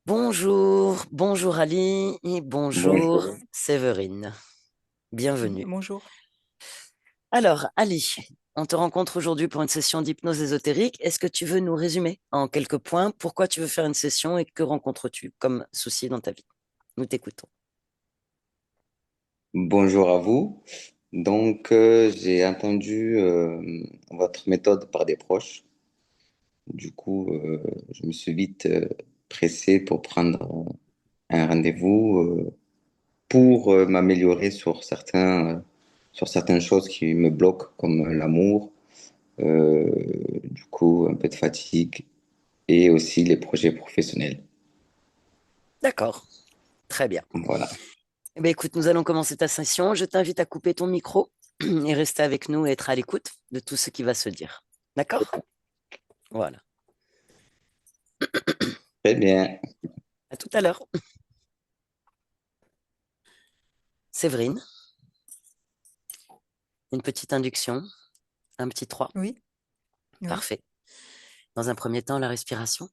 Bonjour Ali et bonjour Bonjour. Séverine. Oui, Bienvenue. bonjour. Alors Ali, on te rencontre aujourd'hui pour une session d'hypnose ésotérique. Est-ce que tu veux nous résumer en quelques points pourquoi tu veux faire une session et que rencontres-tu comme souci dans ta vie? Nous t'écoutons. Bonjour à vous. J'ai entendu votre méthode par des proches. Du coup, je me suis vite pressé pour prendre un rendez-vous pour m'améliorer sur certaines choses qui me bloquent, comme l'amour, euh, du coup, un peu de fatigue et aussi les projets professionnels. D'accord, très bien. Voilà. Eh bien, écoute, nous allons commencer ta session. Je t'invite à couper ton micro et rester avec nous et être à l'écoute de tout ce qui va se dire. D'accord? Voilà. Très bien. À tout à l'heure. Séverine, une petite induction, un petit 3. Oui, oui. Parfait. Dans un premier temps, la respiration.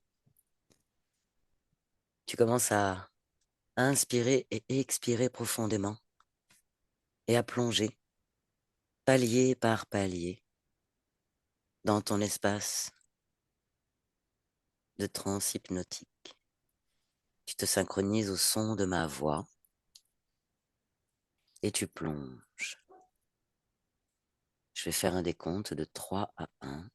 Tu commences à inspirer et expirer profondément et à plonger palier par palier dans ton espace de transe hypnotique. Tu te synchronises au son de ma voix et tu plonges. Je vais faire un décompte de 3 à 1.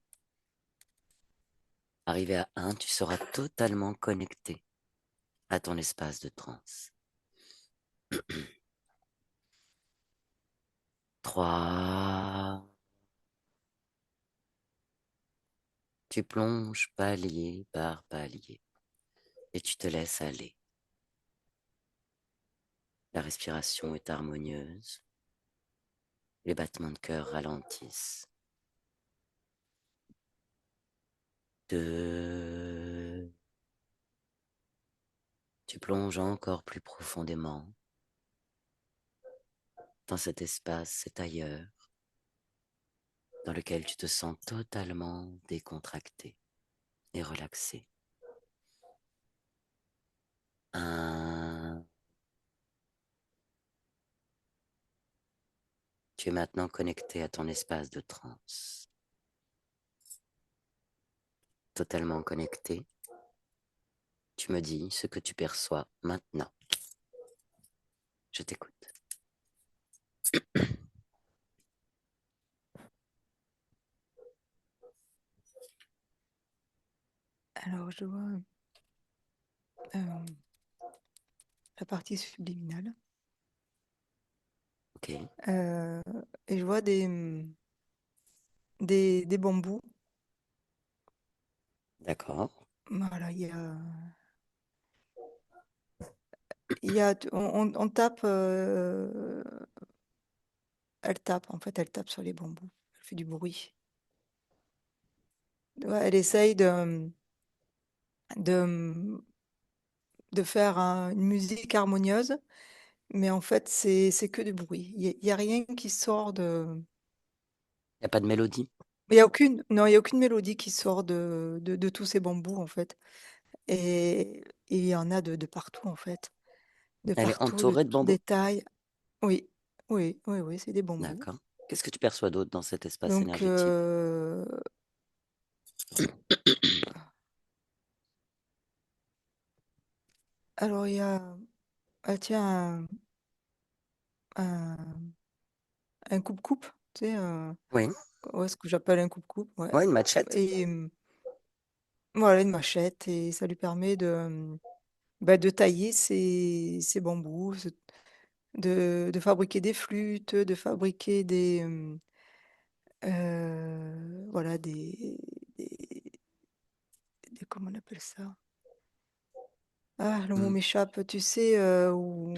Arrivé à 1, tu seras totalement connecté à ton espace de transe. 3. Tu plonges palier par palier et tu te laisses aller. La respiration est harmonieuse. Les battements de cœur ralentissent. 2. Tu plonges encore plus profondément dans cet espace, cet ailleurs, dans lequel tu te sens totalement décontracté et relaxé. 1. Tu es maintenant connecté à ton espace de transe. Totalement connecté. Tu me dis ce que tu perçois maintenant. Je t'écoute. Alors, je vois euh, la partie subliminale. Ok, Euh, et je vois des bambous. d'accord. Voilà, on tape, elle tape, en fait, elle tape sur les bambous. Elle fait du bruit. Ouais, elle essaye de, de faire une musique harmonieuse, mais en fait, c'est que du bruit. Il y a rien qui sort de. Il n'y a pas de mélodie. Il y a aucune, non, il y a aucune mélodie qui sort de tous ces bambous, en fait. Et il y en a de partout, en fait. De Elle est partout, de entourée de toutes bambous. des tailles. Oui, oui, oui, oui, c'est des bambous. D'accord. Qu'est-ce que tu perçois d'autre dans cet espace Donc, énergétique? alors, elle tient un, un coupe-coupe, tu sais, Oui, ouais, ce que j'appelle un coupe-coupe, ouais. ouais, une machette. Et voilà, une machette, et ça lui permet bah, de tailler ces bambous, de fabriquer des flûtes, de fabriquer voilà, des- comment on appelle ça? Ah, le mot Hmm, m'échappe, tu sais, où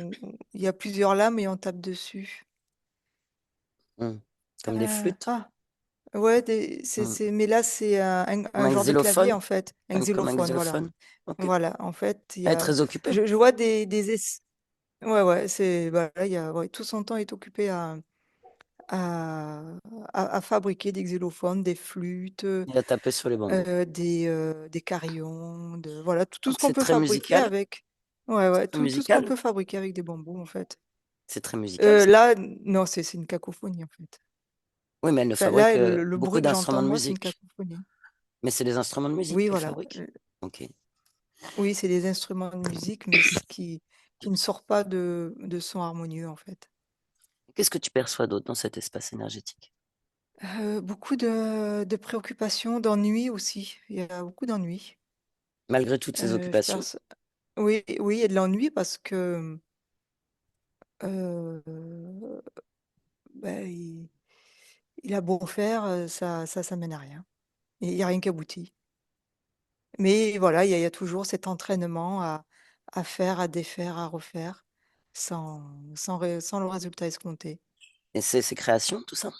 il y a plusieurs lames et on tape dessus. hmm. Comme des flûtes. Ah, ouais, Hmm. mais là, c'est Comme un un genre de clavier, xylophone. en fait, un Comme un xylophone, voilà. xylophone. Ok. Voilà, en fait, Elle est très occupée. je vois ouais, ouais, ouais, tout son temps est occupé à, à fabriquer des xylophones, des flûtes, Il a tapé sur les bambous. des carillons, voilà, tout Donc ce qu'on c'est peut très fabriquer musical. avec. Ouais, C'est ouais, très tout ce qu'on musical. peut fabriquer avec des bambous, en fait. C'est très musical, ça. Là, non, c'est une cacophonie, en fait. Oui, mais elle ne Enfin, là, fabrique le beaucoup bruit que d'instruments j'entends, de moi, c'est une musique. cacophonie. Mais c'est des instruments de musique Oui, qu'elle voilà. fabrique. Ok. Oui, c'est des instruments de musique, mais qui ne sortent pas de sons harmonieux, en fait. Qu'est-ce que tu perçois d'autre dans cet espace énergétique? Beaucoup de préoccupations, d'ennuis aussi. Il y a beaucoup d'ennuis. Malgré toutes ces Je occupations? perçois. Oui, oui, il y a de l'ennui parce que euh, ben, il a beau faire, ça mène à rien. Il n'y a rien qui aboutit. Mais voilà, il y a toujours cet entraînement à faire, à défaire, à refaire, sans le résultat escompté. Et c'est ses créations, tout ça?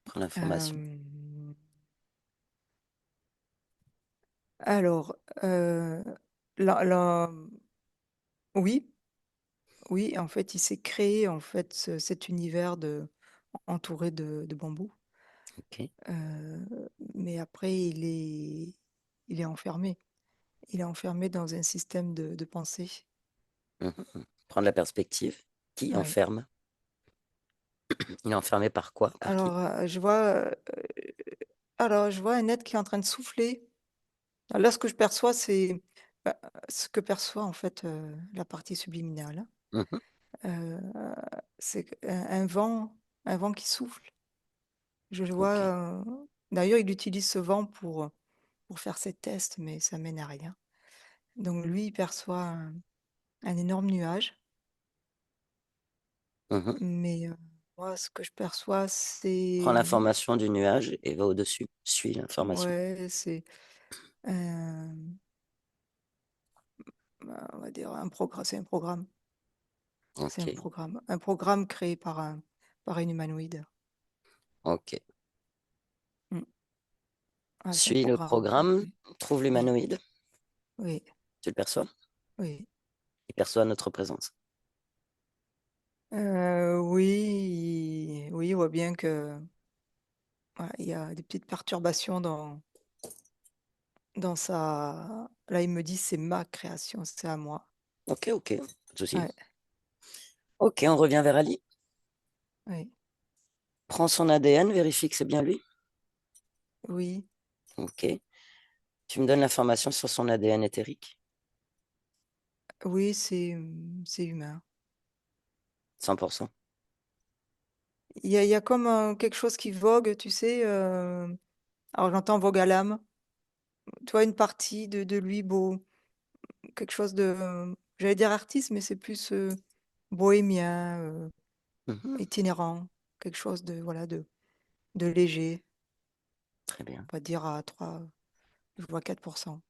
Prends l'information. Euh, alors, la- oui, oui, en fait, il s'est créé en fait cet univers entouré de bambou. Ok. Euh, mais après, il est enfermé. Il est enfermé dans un système de pensée. Mhm. Prendre la perspective. Qui Ouais. enferme? Il est enfermé par quoi? Par qui? Alors, je vois un être qui est en train de souffler. Là, ce que je perçois, c'est bah, ce que perçoit en fait la partie subliminale, hein. Mhm. Euh, c'est un vent qui souffle. Je vois. Ok. D'ailleurs, il utilise ce vent pour faire ses tests, mais ça mène à rien. Donc, lui, il perçoit un énorme nuage. Mhm. Mais moi, ce que je perçois, Prends c'est l'information du nuage et va au-dessus. Suis l'information. ouais, c'est un, on va dire un programme. C'est un programme. C'est Ok. un programme. Un programme créé par un humanoïde. Ok. Mm. Ah, c'est un Suis le programme, en fait. programme. Oui, Trouve oui, l'humanoïde. oui, Tu le perçois? oui. Il perçoit notre présence. Oui, oui, on voit bien que ouais, il y a des petites perturbations dans sa. Là, il me dit c'est ma création, c'est à moi. Ok, ok. Pas de souci. Ouais, Ok, on revient vers Ali. oui, Prends son ADN, vérifie que c'est bien lui. oui, Ok. Tu me donnes l'information sur son ADN éthérique. oui, c'est humain. 100%. Il y a comme quelque chose qui vogue, tu sais. Alors j'entends vogue à l'âme. Tu vois, une partie de lui, beau, quelque chose j'allais dire artiste, mais c'est plus bohémien, Mhm. itinérant, quelque chose voilà, de léger, Très bien. on va dire à 3, je vois 4%.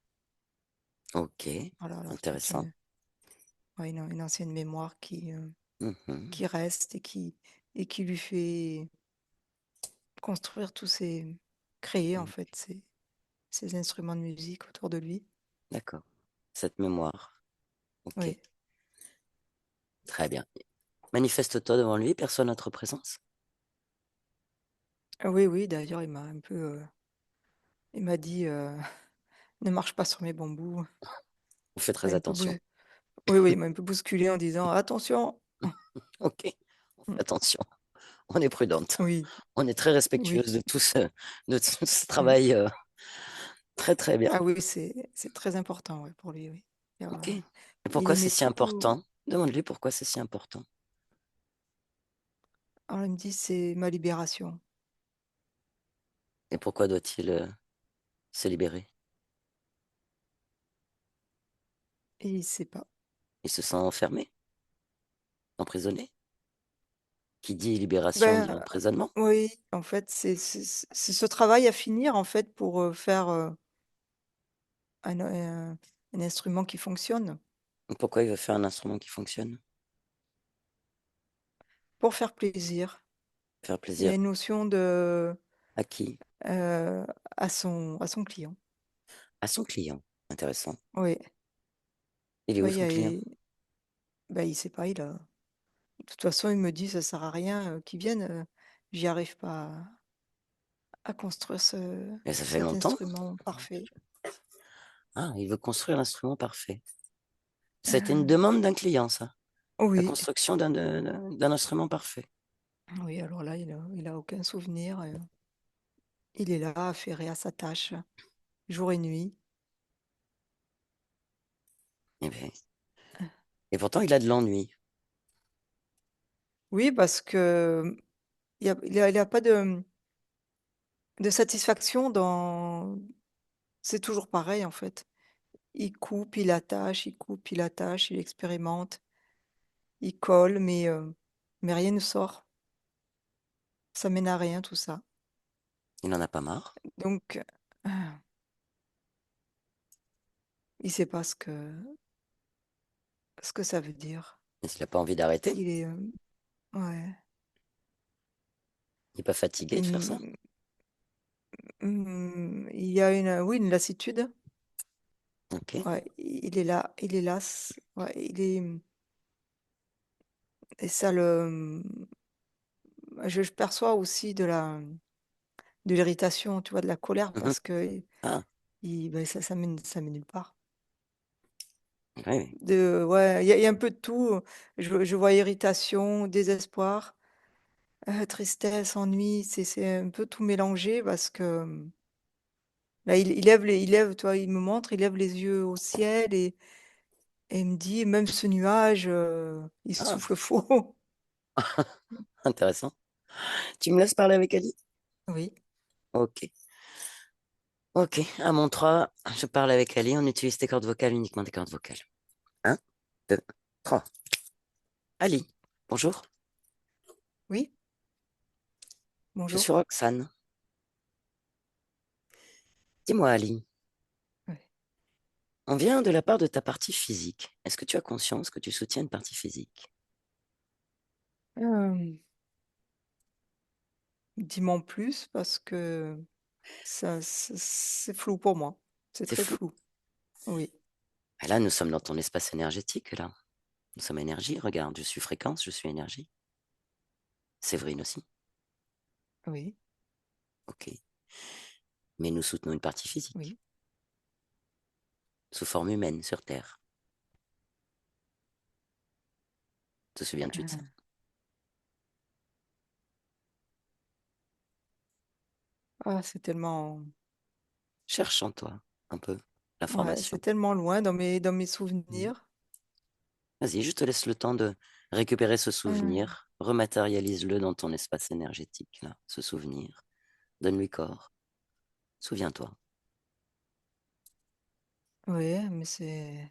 Ok. Voilà, alors peut-être Intéressant. ouais, une ancienne mémoire Mhm. qui reste et qui lui fait construire créer en fait ces instruments de musique autour de lui. D'accord. Cette mémoire. Ok. Oui, Très bien. Manifeste-toi devant lui, perçois notre présence. oui, oui, d'ailleurs, il m'a dit, ne marche pas sur mes bambous. On fait Il très m'a un peu attention. Oui, oui, il m'a un peu bousculé en disant, attention. Ok. On fait attention. On est prudente. Oui, On est très oui. respectueuse de tout ce Mm. travail. Très, très bien. Ah oui, c'est très important ouais, pour lui, oui. Ok. Et Il pourquoi c'est aimait si tout. important? Demande-lui pourquoi c'est si important. Alors il me dit, c'est ma libération. Et pourquoi doit-il se libérer? Et il sait pas. Il se sent enfermé, emprisonné. Qui dit libération dit Ben emprisonnement. oui, en fait, c'est ce travail à finir en fait pour faire un instrument qui fonctionne, Pourquoi il veut faire un instrument qui fonctionne? pour faire plaisir. Faire Il y a plaisir une notion de à qui? euh, à son client. À son client. Intéressant. Oui. Il est où Ouais, son client? ben, il sait pas, De toute façon, il me dit, ça sert à rien qu'ils viennent, j'y arrive pas à construire Et ça fait cet longtemps? instrument parfait. Ah, il veut construire l'instrument parfait. Ça a été une Euh, demande d'un client, ça. La oui, construction d'un instrument parfait. oui, alors là, il a aucun souvenir. Il est là, affairé à sa tâche, jour et nuit. Eh ben, et pourtant, il a de l'ennui. Oui, parce que il a pas de satisfaction dans. C'est toujours pareil, en fait. Il coupe, il attache, il coupe, il attache, il expérimente, il colle, mais rien ne sort. Ça mène à rien, tout ça. Il n'en a pas marre. Donc, il sait pas ce que ça veut dire. Et s'il n'a pas envie d'arrêter, Il est, ouais. il n'est pas fatigué de faire ça. Il, il y a oui, une lassitude. Ok. Ouais, il est là, il est là. Ouais, et ça je perçois aussi de l'irritation, tu vois, de la colère Mhm. parce que Ah, ben, ça mène nulle part. oui, oui. Ouais, il y a un peu de tout. Je vois irritation, désespoir, tristesse, ennui. C'est un peu tout mélangé parce que là, toi, il me montre, il lève les yeux au ciel et il me dit, même ce nuage, il Ah, souffle faux. intéressant. Tu me laisses parler avec Ali? Oui, Ok. Ok. À mon 3, je parle avec Ali. On utilise tes cordes vocales, uniquement des cordes vocales. Un, 2, 3. Ali, bonjour. oui, Je suis bonjour. Roxane. Dis-moi, Ali, Ouais. on vient de la part de ta partie physique. Est-ce que tu as conscience que tu soutiens une partie physique? Euh, Dis-moi en plus parce que c'est flou pour moi. C'est C'est très flou. flou. Oui, Et là, nous sommes dans ton espace énergétique, là. Nous sommes énergie. Regarde, je suis fréquence, je suis énergie. Séverine aussi. oui, Ok. Mais nous soutenons une partie physique, oui. sous forme humaine, sur Terre. Te souviens-tu de ça? Euh, c'est tellement, Cherche en toi un peu ouais, c'est l'information. tellement loin dans mes Mhm. souvenirs. Vas-y, je te laisse le temps de récupérer ce Euh, souvenir. Rematérialise-le dans ton espace énergétique, là, ce souvenir. Donne-lui corps. Souviens-toi. oui, mais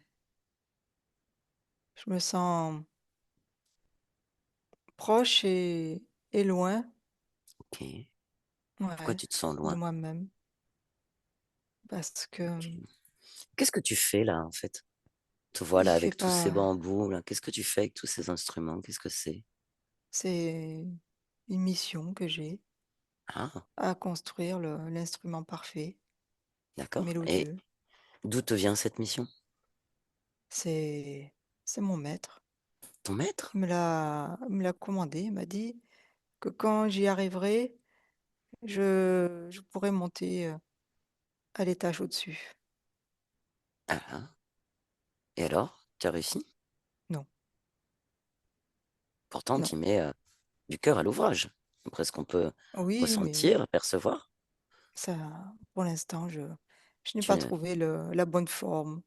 je me sens proche et loin, Ok. Pourquoi ouais, tu te sens de loin? moi-même parce que Ok. Qu'est-ce que tu fais là, en fait? Te il voilà fait avec tous ces pas. bambous, là. Qu'est-ce que tu fais avec tous ces instruments? Qu'est-ce que c'est? C'est une mission que j'ai Ah, à construire l'instrument parfait, d'accord. Et mélodieux. d'où te vient cette mission? C'est c'est mon maître. Ton maître? Il me l'a commandé. Il m'a dit que quand j'y arriverai, je pourrai monter à l'étage au-dessus. Ah, ah. Et alors, tu as réussi? Non, Pourtant, non. tu mets du cœur à l'ouvrage. Après ce qu'on peut Oui, mais ressentir, percevoir. ça, pour l'instant, je n'ai Tu pas ne... trouvé la bonne forme.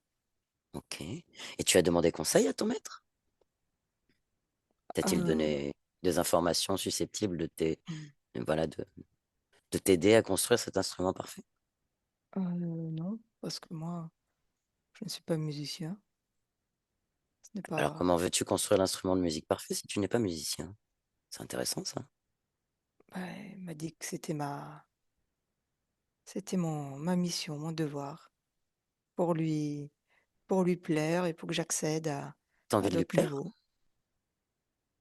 Ok. Et tu as demandé conseil à ton maître? T'a-t-il Euh, donné des informations susceptibles hmm, voilà, de t'aider à construire cet instrument parfait? non, parce que moi, je ne suis pas musicien. Ce n'est Alors, pas. comment veux-tu construire l'instrument de musique parfait si tu n'es pas musicien? C'est intéressant, ça. Ouais, il m'a dit que c'était ma mission, mon devoir, pour lui plaire et pour que j'accède à, T'as à envie de lui d'autres plaire niveaux.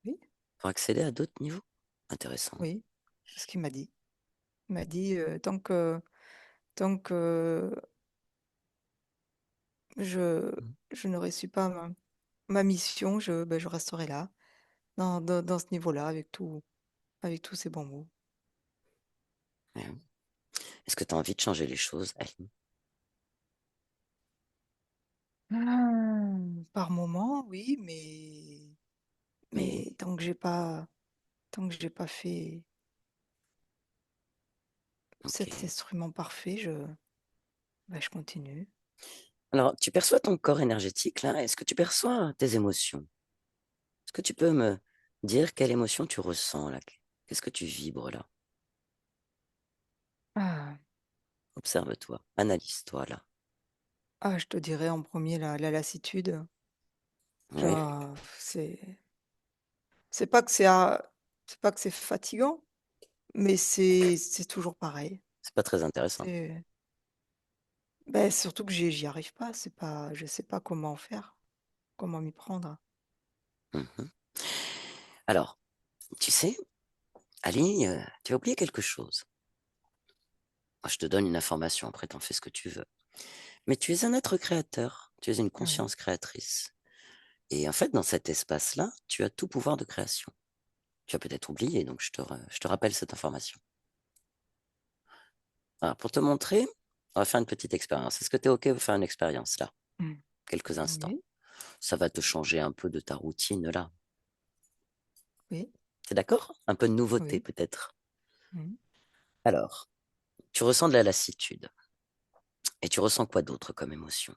Oui, pour accéder à d'autres niveaux? Intéressant. oui, c'est ce qu'il m'a dit. Il m'a dit tant que je, Mhm. je ne réussis pas ma mission, ben, je resterai là dans ce niveau-là, avec tous ces bons mots. Ouais. Est-ce que tu as envie de changer les choses, Aline? Par moment, oui, Mais, mais tant que j'ai pas fait cet ok. instrument parfait, je continue. Alors, tu perçois ton corps énergétique, là? Est-ce que tu perçois tes émotions? Est-ce que tu peux me dire quelle émotion tu ressens, là? Qu'est-ce que tu vibres, là? Ah, Observe-toi, analyse-toi, là. je te dirais en premier la lassitude. Oui, Genre, c'est pas que c'est pas que c'est fatigant, mais c'est toujours pareil. c'est pas très intéressant. C'est surtout que j'y arrive pas, c'est pas je sais pas comment faire, comment m'y prendre. Mhm. Alors, tu sais, Ali, tu as oublié quelque chose. Moi, je te donne une information, après t'en fais ce que tu veux. Mais tu es un être créateur, tu es une Oui. conscience créatrice. Et en fait, dans cet espace-là, tu as tout pouvoir de création. Tu as peut-être oublié, donc je te rappelle cette information. Alors, pour te montrer, on va faire une petite expérience. Est-ce que tu es OK de faire une expérience là? Mmh. Quelques instants. Oui, Ça va te changer un peu de ta routine là. oui, T'es d'accord? Un peu de nouveauté oui. peut-être. Mmh. Alors, tu ressens de la lassitude. Et tu ressens quoi d'autre comme émotion?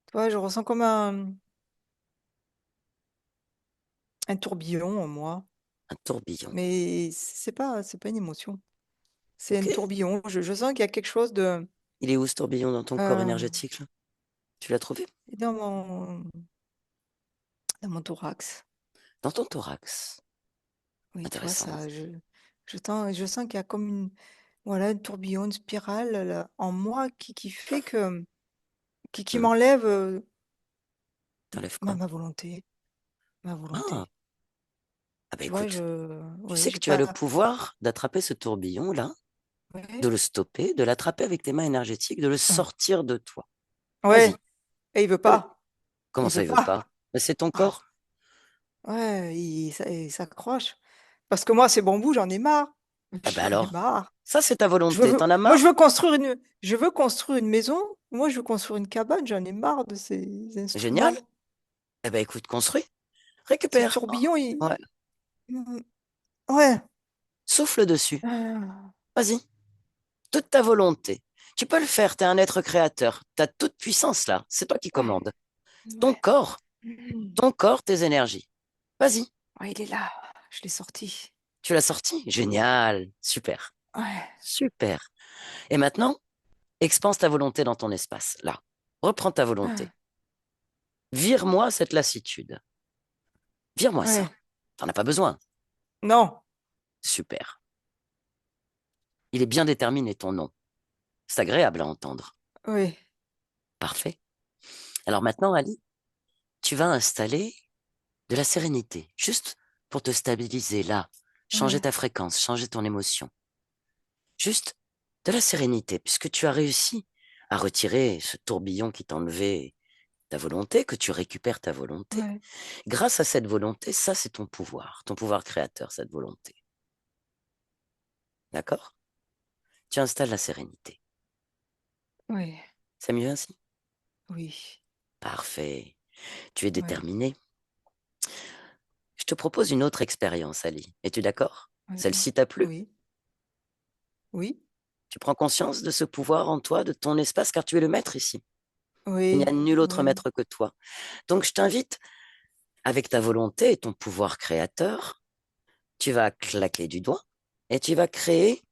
Tu vois, je ressens comme un tourbillon en moi, Un tourbillon. mais c'est pas une émotion. C'est un OK. tourbillon. Je sens qu'il y a quelque chose de, Il est où ce tourbillon dans ton corps hem, énergétique là? Tu l'as trouvé? dans mon thorax. Dans ton thorax. Oui, tu vois Intéressant. ça, je sens qu'il y a comme une voilà, un tourbillon, une spirale là, en moi qui fait que qui Hmm. m'enlève, T'enlèves ma quoi? ma volonté ma Ah, volonté. ah bah Tu vois, écoute, tu ouais, sais que j'ai tu as le pas pouvoir d'attraper ce tourbillon là, de ouais, le stopper, de l'attraper avec tes mains énergétiques, de le mmh, sortir de toi. Vas-y, ouais et il veut fais-le. pas, Comment il ça, veut il veut pas. pas? Mais c'est ton Ah corps. ouais, il s'accroche. Parce que moi, ces bambous, j'en ai marre. Ah bah J'en ai alors, marre. ça c'est ta Je volonté. veux T'en as moi, marre? je veux construire une maison. Moi, je veux construire une cabane, j'en ai marre de ces Génial. instruments. Eh ben écoute, construis, Ce récupère. tourbillon, il Ouais, mmh, ouais. souffle dessus. Ah, Vas-y, toute ta volonté. Tu peux le faire, tu es un être créateur. Tu as toute puissance là. C'est toi qui ouais, commandes. Ton ouais. corps, Mmh. ton corps, tes énergies. Vas-y, Ouais, il est là, je l'ai sorti. tu l'as sorti. Génial. Super. Ouais, Super. Et maintenant, expanse ta volonté dans ton espace. Là. Reprends ta volonté. ah, Vire-moi cette lassitude. Vire-moi ça. ouais. T'en as pas besoin. Non, Super. Il est bien déterminé ton nom. C'est agréable à entendre. oui, Parfait. Alors maintenant, Ali, tu vas installer de la sérénité, juste pour te stabiliser là, changer ouais, ta fréquence, changer ton émotion. Juste de la sérénité, puisque tu as réussi à retirer ce tourbillon qui t'enlevait ta volonté, que tu récupères ta volonté. ouais, Grâce à cette volonté, ça c'est ton pouvoir créateur, cette volonté. D'accord? Tu installes la sérénité. oui, C'est mieux ainsi? oui, Parfait. Tu es ouais, déterminé. Je te propose une autre expérience, Ali. Es-tu d'accord? ouais, Celle-ci t'a plu? oui, oui, Tu prends conscience de ce pouvoir en toi, de ton espace, car tu es le maître ici. Il n'y a oui, nul autre oui, maître que toi. Donc je t'invite, avec ta volonté et ton pouvoir créateur, tu vas claquer du doigt et tu vas créer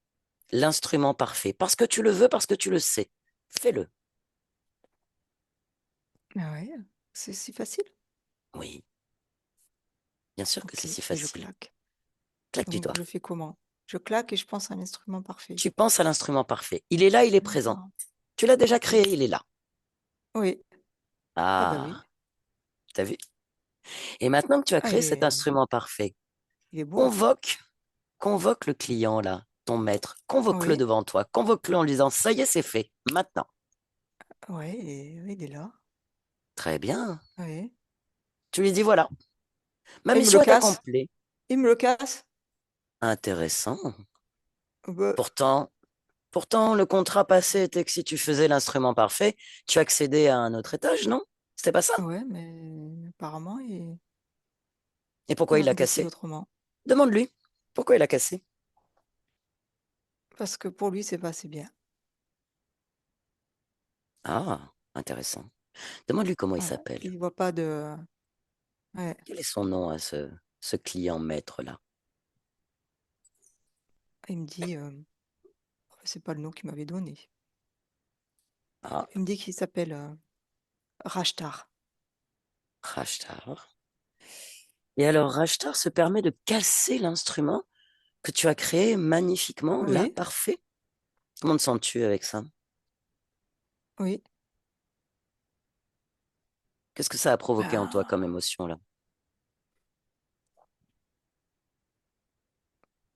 l'instrument parfait. Parce que tu le veux, parce que tu le sais. Fais-le. ah ouais, c'est si facile? Oui, bien sûr que OK c'est si et je facile. claque. Claque du Donc doigt. je fais comment? Je claque et je pense à l'instrument parfait. Tu penses à l'instrument parfait. Il est là, il est présent. D'accord, Tu l'as déjà OK. créé, il est là. Oui, eh ben oui. Ah, t'as vu? Et maintenant que tu as Ah créé cet instrument parfait, il est beau. convoque, convoque le client là, ton maître, convoque-le Oui, devant toi, convoque-le en lui disant, ça y est, c'est fait, maintenant. ouais et oui, il est là. Très bien. Oui, Tu lui dis voilà, ma Et il me le mission est casse. accomplie. Il me le casse. Intéressant. Bah, Pourtant, pourtant, le contrat passé était que si tu faisais l'instrument parfait, tu accédais à un autre étage, non? C'était pas ça? ouais, mais apparemment, Et pourquoi il il l'a en décide cassé? autrement. Demande-lui. Pourquoi il a cassé? Parce que pour lui, c'est pas assez bien. Ah, intéressant. Demande-lui comment il Voilà. s'appelle. Il voit pas de. Ouais. Quel est son nom à ce client maître-là? Il me dit, c'est pas le nom qu'il m'avait donné. Ah, Il me dit qu'il s'appelle Rashtar. Rashtar. Et alors, Rashtar se permet de casser l'instrument que tu as créé magnifiquement, là, Oui, parfait. Comment te sens-tu avec ça? oui. Qu'est-ce que ça a provoqué en toi comme Ben, émotion, là?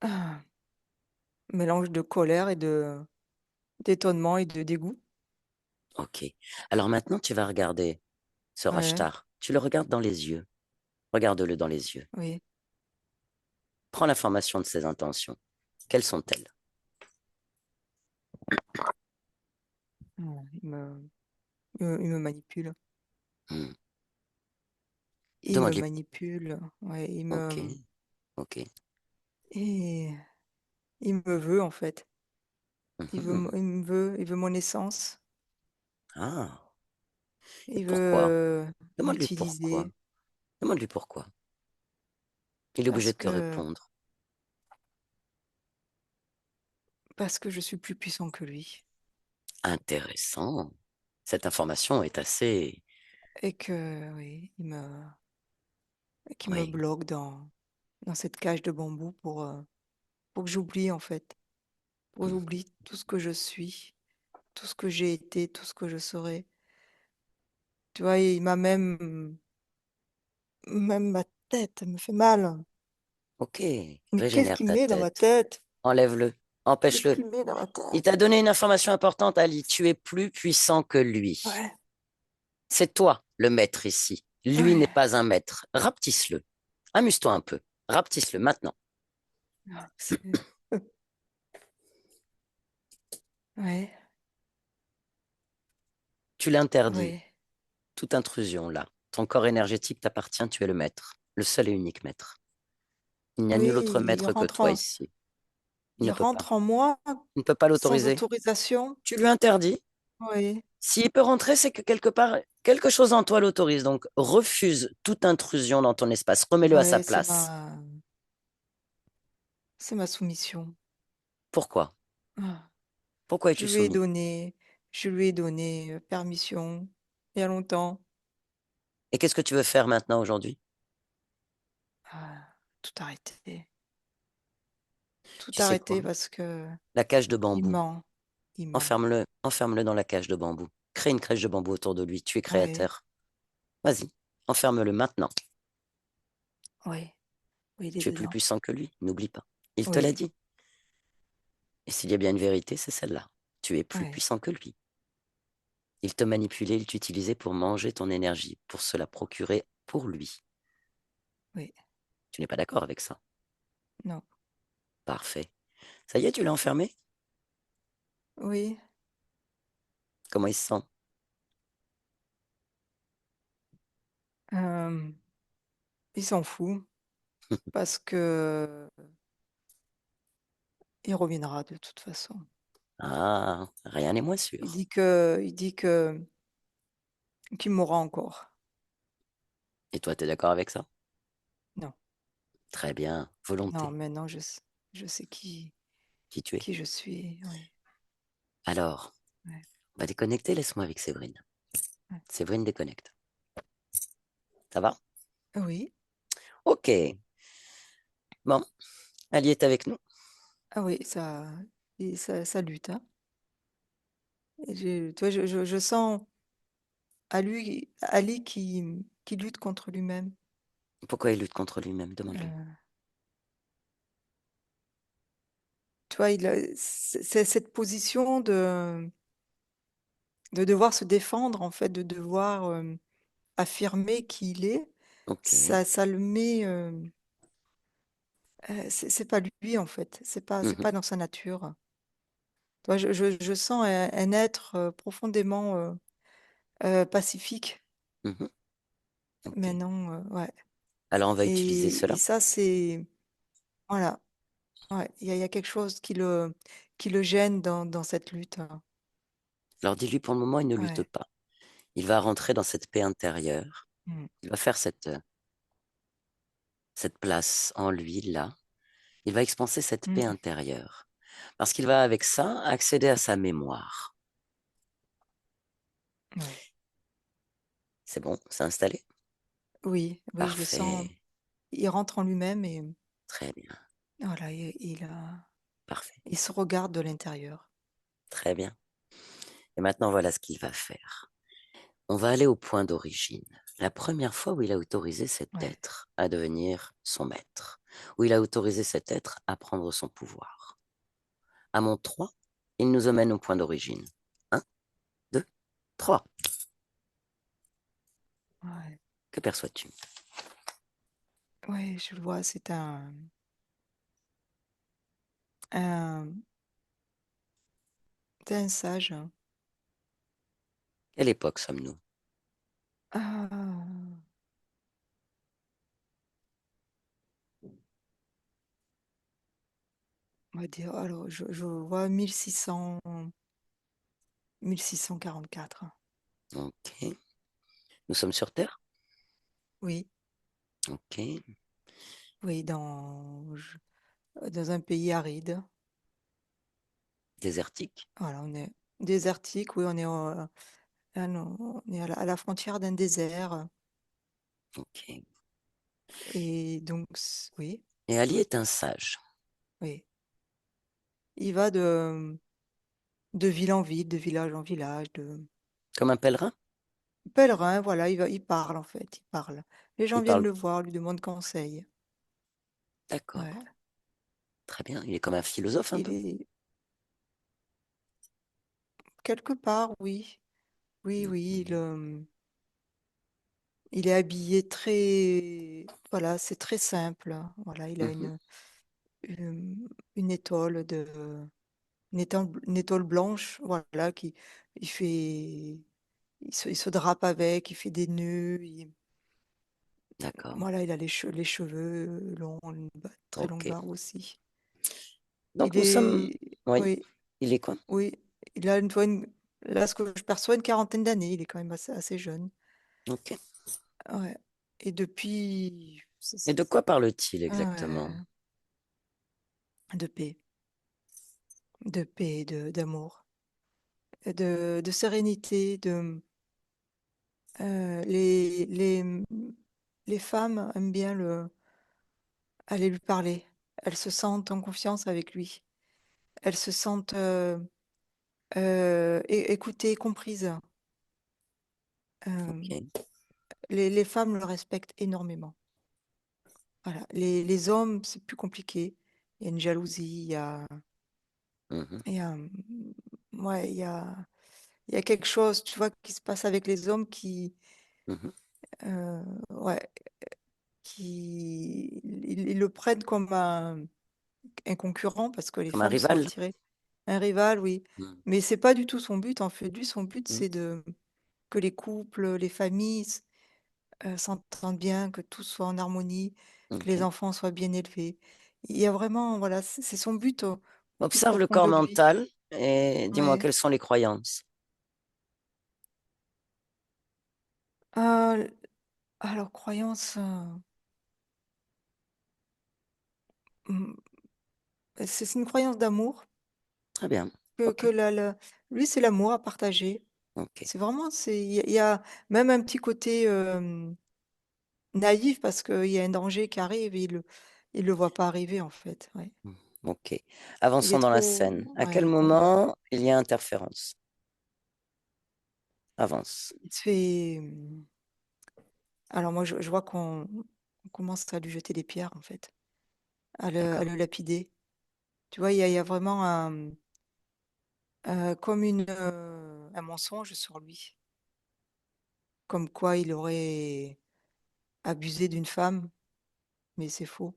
un mélange de colère et de d'étonnement et de dégoût. Ok. Alors maintenant, tu vas regarder ce Ouais, Rashtar. Tu le regardes dans les yeux. Regarde-le dans les yeux. oui. Prends l'information de ses intentions. Quelles sont-elles? Il me manipule. Hmm. Il me Demande-lui. manipule. Ouais, Ok, ok. et il me veut en fait. Mhm. Il veut mon essence. Ah, et Il veut pourquoi? Demande-lui pourquoi. m'utiliser Demande-lui pourquoi. Il est obligé parce de te que répondre. parce que je suis plus puissant que lui Intéressant. Cette information est assez... et que oui, qui me Oui. bloque dans cette cage de bambou pour que j'oublie en fait, pour que Hmm. j'oublie tout ce que je suis, tout ce que j'ai été, tout ce que je serai. Tu vois, il m'a même ma tête me fait mal. Ok, Mais qu'est-ce régénère qu'il ta met dans ma tête. tête? Enlève-le. Qu'est-ce Empêche-le. qu'il met dans ma Il tête? t'a donné une information importante, Ali. Tu es plus puissant que lui. Ouais, C'est toi le maître ici. Lui n'est ouais, pas un maître. Rapetisse-le. Amuse-toi un peu. Rapetisse-le maintenant. c'est- ouais, Tu l'interdis. ouais. Toute intrusion là. Ton corps énergétique t'appartient, tu es le maître. Le seul et unique maître. Il n'y a nul autre Oui, maître que toi ici. Il ne il peut pas. rentre en moi Il ne peut pas sans l'autoriser. autorisation. Tu lui interdis. Oui, S'il peut rentrer, c'est que quelque part, quelque chose en toi l'autorise. Donc, refuse toute intrusion dans ton espace. Remets-le à sa ouais, place. c'est ma soumission. Pourquoi? Ah, Pourquoi Je es-tu lui ai soumis? donné, je lui ai donné permission il y a longtemps. Et qu'est-ce que tu veux faire maintenant aujourd'hui? Tout arrêter. Tout Tu sais quoi? arrêter parce que La cage de il bambou. ment. Il ment. Enferme-le, enferme-le dans la cage de bambou. Crée une crèche de bambou autour de lui. Tu es Oui, créateur. Vas-y, enferme-le maintenant. oui, oui, il est Tu es plus dedans. puissant que lui, n'oublie pas. Il te l'a Oui, dit. Et s'il y a bien une vérité, c'est celle-là. Tu es plus oui, puissant que lui. Il te manipulait, il t'utilisait pour manger ton énergie, pour se la procurer pour lui. oui. Tu n'es pas d'accord avec ça? Non. Parfait. Ça y est, tu l'as enfermé? Oui. Comment il se sent? euh, il s'en fout parce que il reviendra de toute façon. Ah, rien n'est moins sûr. Il dit que qu'il m'aura encore. Et toi, tu es d'accord avec ça? Non, Très bien. non, Volonté. maintenant je sais Qui tu es? qui je suis. Oui, Alors, ouais, on va déconnecter, laisse-moi avec Séverine. ouais. Séverine déconnecte. Ça va? Oui. Ok. Bon, Ali est avec nous. Ah oui, ça lutte, hein. Tu vois, je sens Ali qui lutte contre lui-même. Pourquoi il lutte contre lui-même? Demande-lui. Euh, Tu vois, c'est cette position de devoir se défendre, en fait, de devoir affirmer qui il est, Ok. ça le met. C'est pas lui en fait. C'est Mhm, pas dans sa nature. Toi, je sens un être profondément pacifique. mhm. Ok. Mais non, ouais. Alors, on va utiliser Et cela. ça, c'est voilà. Ouais, il y a quelque chose qui le gêne dans cette lutte, hein. Alors, dis-lui pour le moment, il ne lutte Ouais. pas. Il va rentrer dans cette paix intérieure. Mm. Il va faire cette place en lui, là. Il va expanser cette paix Mm. intérieure. Parce qu'il va, avec ça, accéder à sa mémoire. Ouais. C'est bon, c'est installé? Oui, oui, je le sens. Parfait. Il rentre en lui-même et Très bien. voilà, Parfait. il se regarde de l'intérieur. Très bien. Et maintenant, voilà ce qu'il va faire. On va aller au point d'origine. La première fois où il a autorisé cet Ouais. être à devenir son maître, où il a autorisé cet être à prendre son pouvoir. À mon 3, il nous emmène au point d'origine. Un, 2, 3. Ouais. Que perçois-tu? Ouais, je le vois, c'est un, c'est un sage, hein. Quelle époque sommes-nous? Ah, on va dire, alors, je vois 1644. Ok. Nous sommes sur Terre? Oui, Ok. oui, dans un pays aride. Désertique? Voilà, on est désertique, oui, ah non, on est à la frontière d'un désert. Ok. Et donc, oui, Et Ali est un sage, oui. Il va de ville en ville, de village en village, de comme un pèlerin. pèlerin, voilà, il parle en fait, il parle. Les gens Il viennent parle. le voir, lui demandent conseil. D'accord. Ouais. Très bien. Il est comme un philosophe un Il peu. est quelque part, oui. Oui, oui, Mhm. il est habillé très, voilà, c'est très simple. Voilà, il a Mhm. une étole une étole blanche, voilà, il fait, il se drape avec, il fait des nœuds, D'accord. voilà, il a les cheveux longs, très longue Ok. barbe aussi. Donc Il nous sommes. est, Oui. oui, Il est quoi? oui, il a là, ce que je perçois, une quarantaine d'années, il est quand même assez jeune. Ok. Ouais. Et depuis, Et de quoi parle-t-il exactement? ouais, de paix, d'amour, de sérénité, euh, les, les, les femmes aiment bien aller lui parler. Elles se sentent en confiance avec lui. Elles se sentent écoutées, comprises. Euh, Ok. les femmes le respectent énormément. Voilà. Les hommes, c'est plus compliqué. Il y a une jalousie, Mhm. il y a, ouais, il y a quelque chose, tu vois, qui se passe avec les hommes Mhm. ouais, ils le prennent comme un concurrent parce que les Comme un femmes sont rival? attirées. Un rival, oui. Mhm. Mais c'est pas du tout son but, en fait. Lui, son but, Mhm. c'est que les couples, les familles s'entendent bien, que tout soit en harmonie, que les Ok. enfants soient bien élevés. Il y a vraiment, voilà, c'est son but au plus Observe le profond corps de lui. mental et dis-moi Ouais. quelles sont les croyances. Euh, alors, croyance, hmm, c'est une croyance d'amour, Très bien. que Ok. lui, c'est l'amour à partager. Ok. C'est vraiment, il y a même un petit côté naïf parce qu'il y a un danger qui arrive et il le voit pas arriver, en fait. Ouais. Mhm. Ok. Il Avançons est dans la trop, scène. À quel ouais, ouais. moment il y a interférence? Avance. Il se fait, alors moi, je vois on commence à lui jeter des pierres, en fait, à D'accord. le lapider. Tu vois, il y a vraiment comme un mensonge sur lui, comme quoi il aurait abuser d'une femme, mais c'est faux.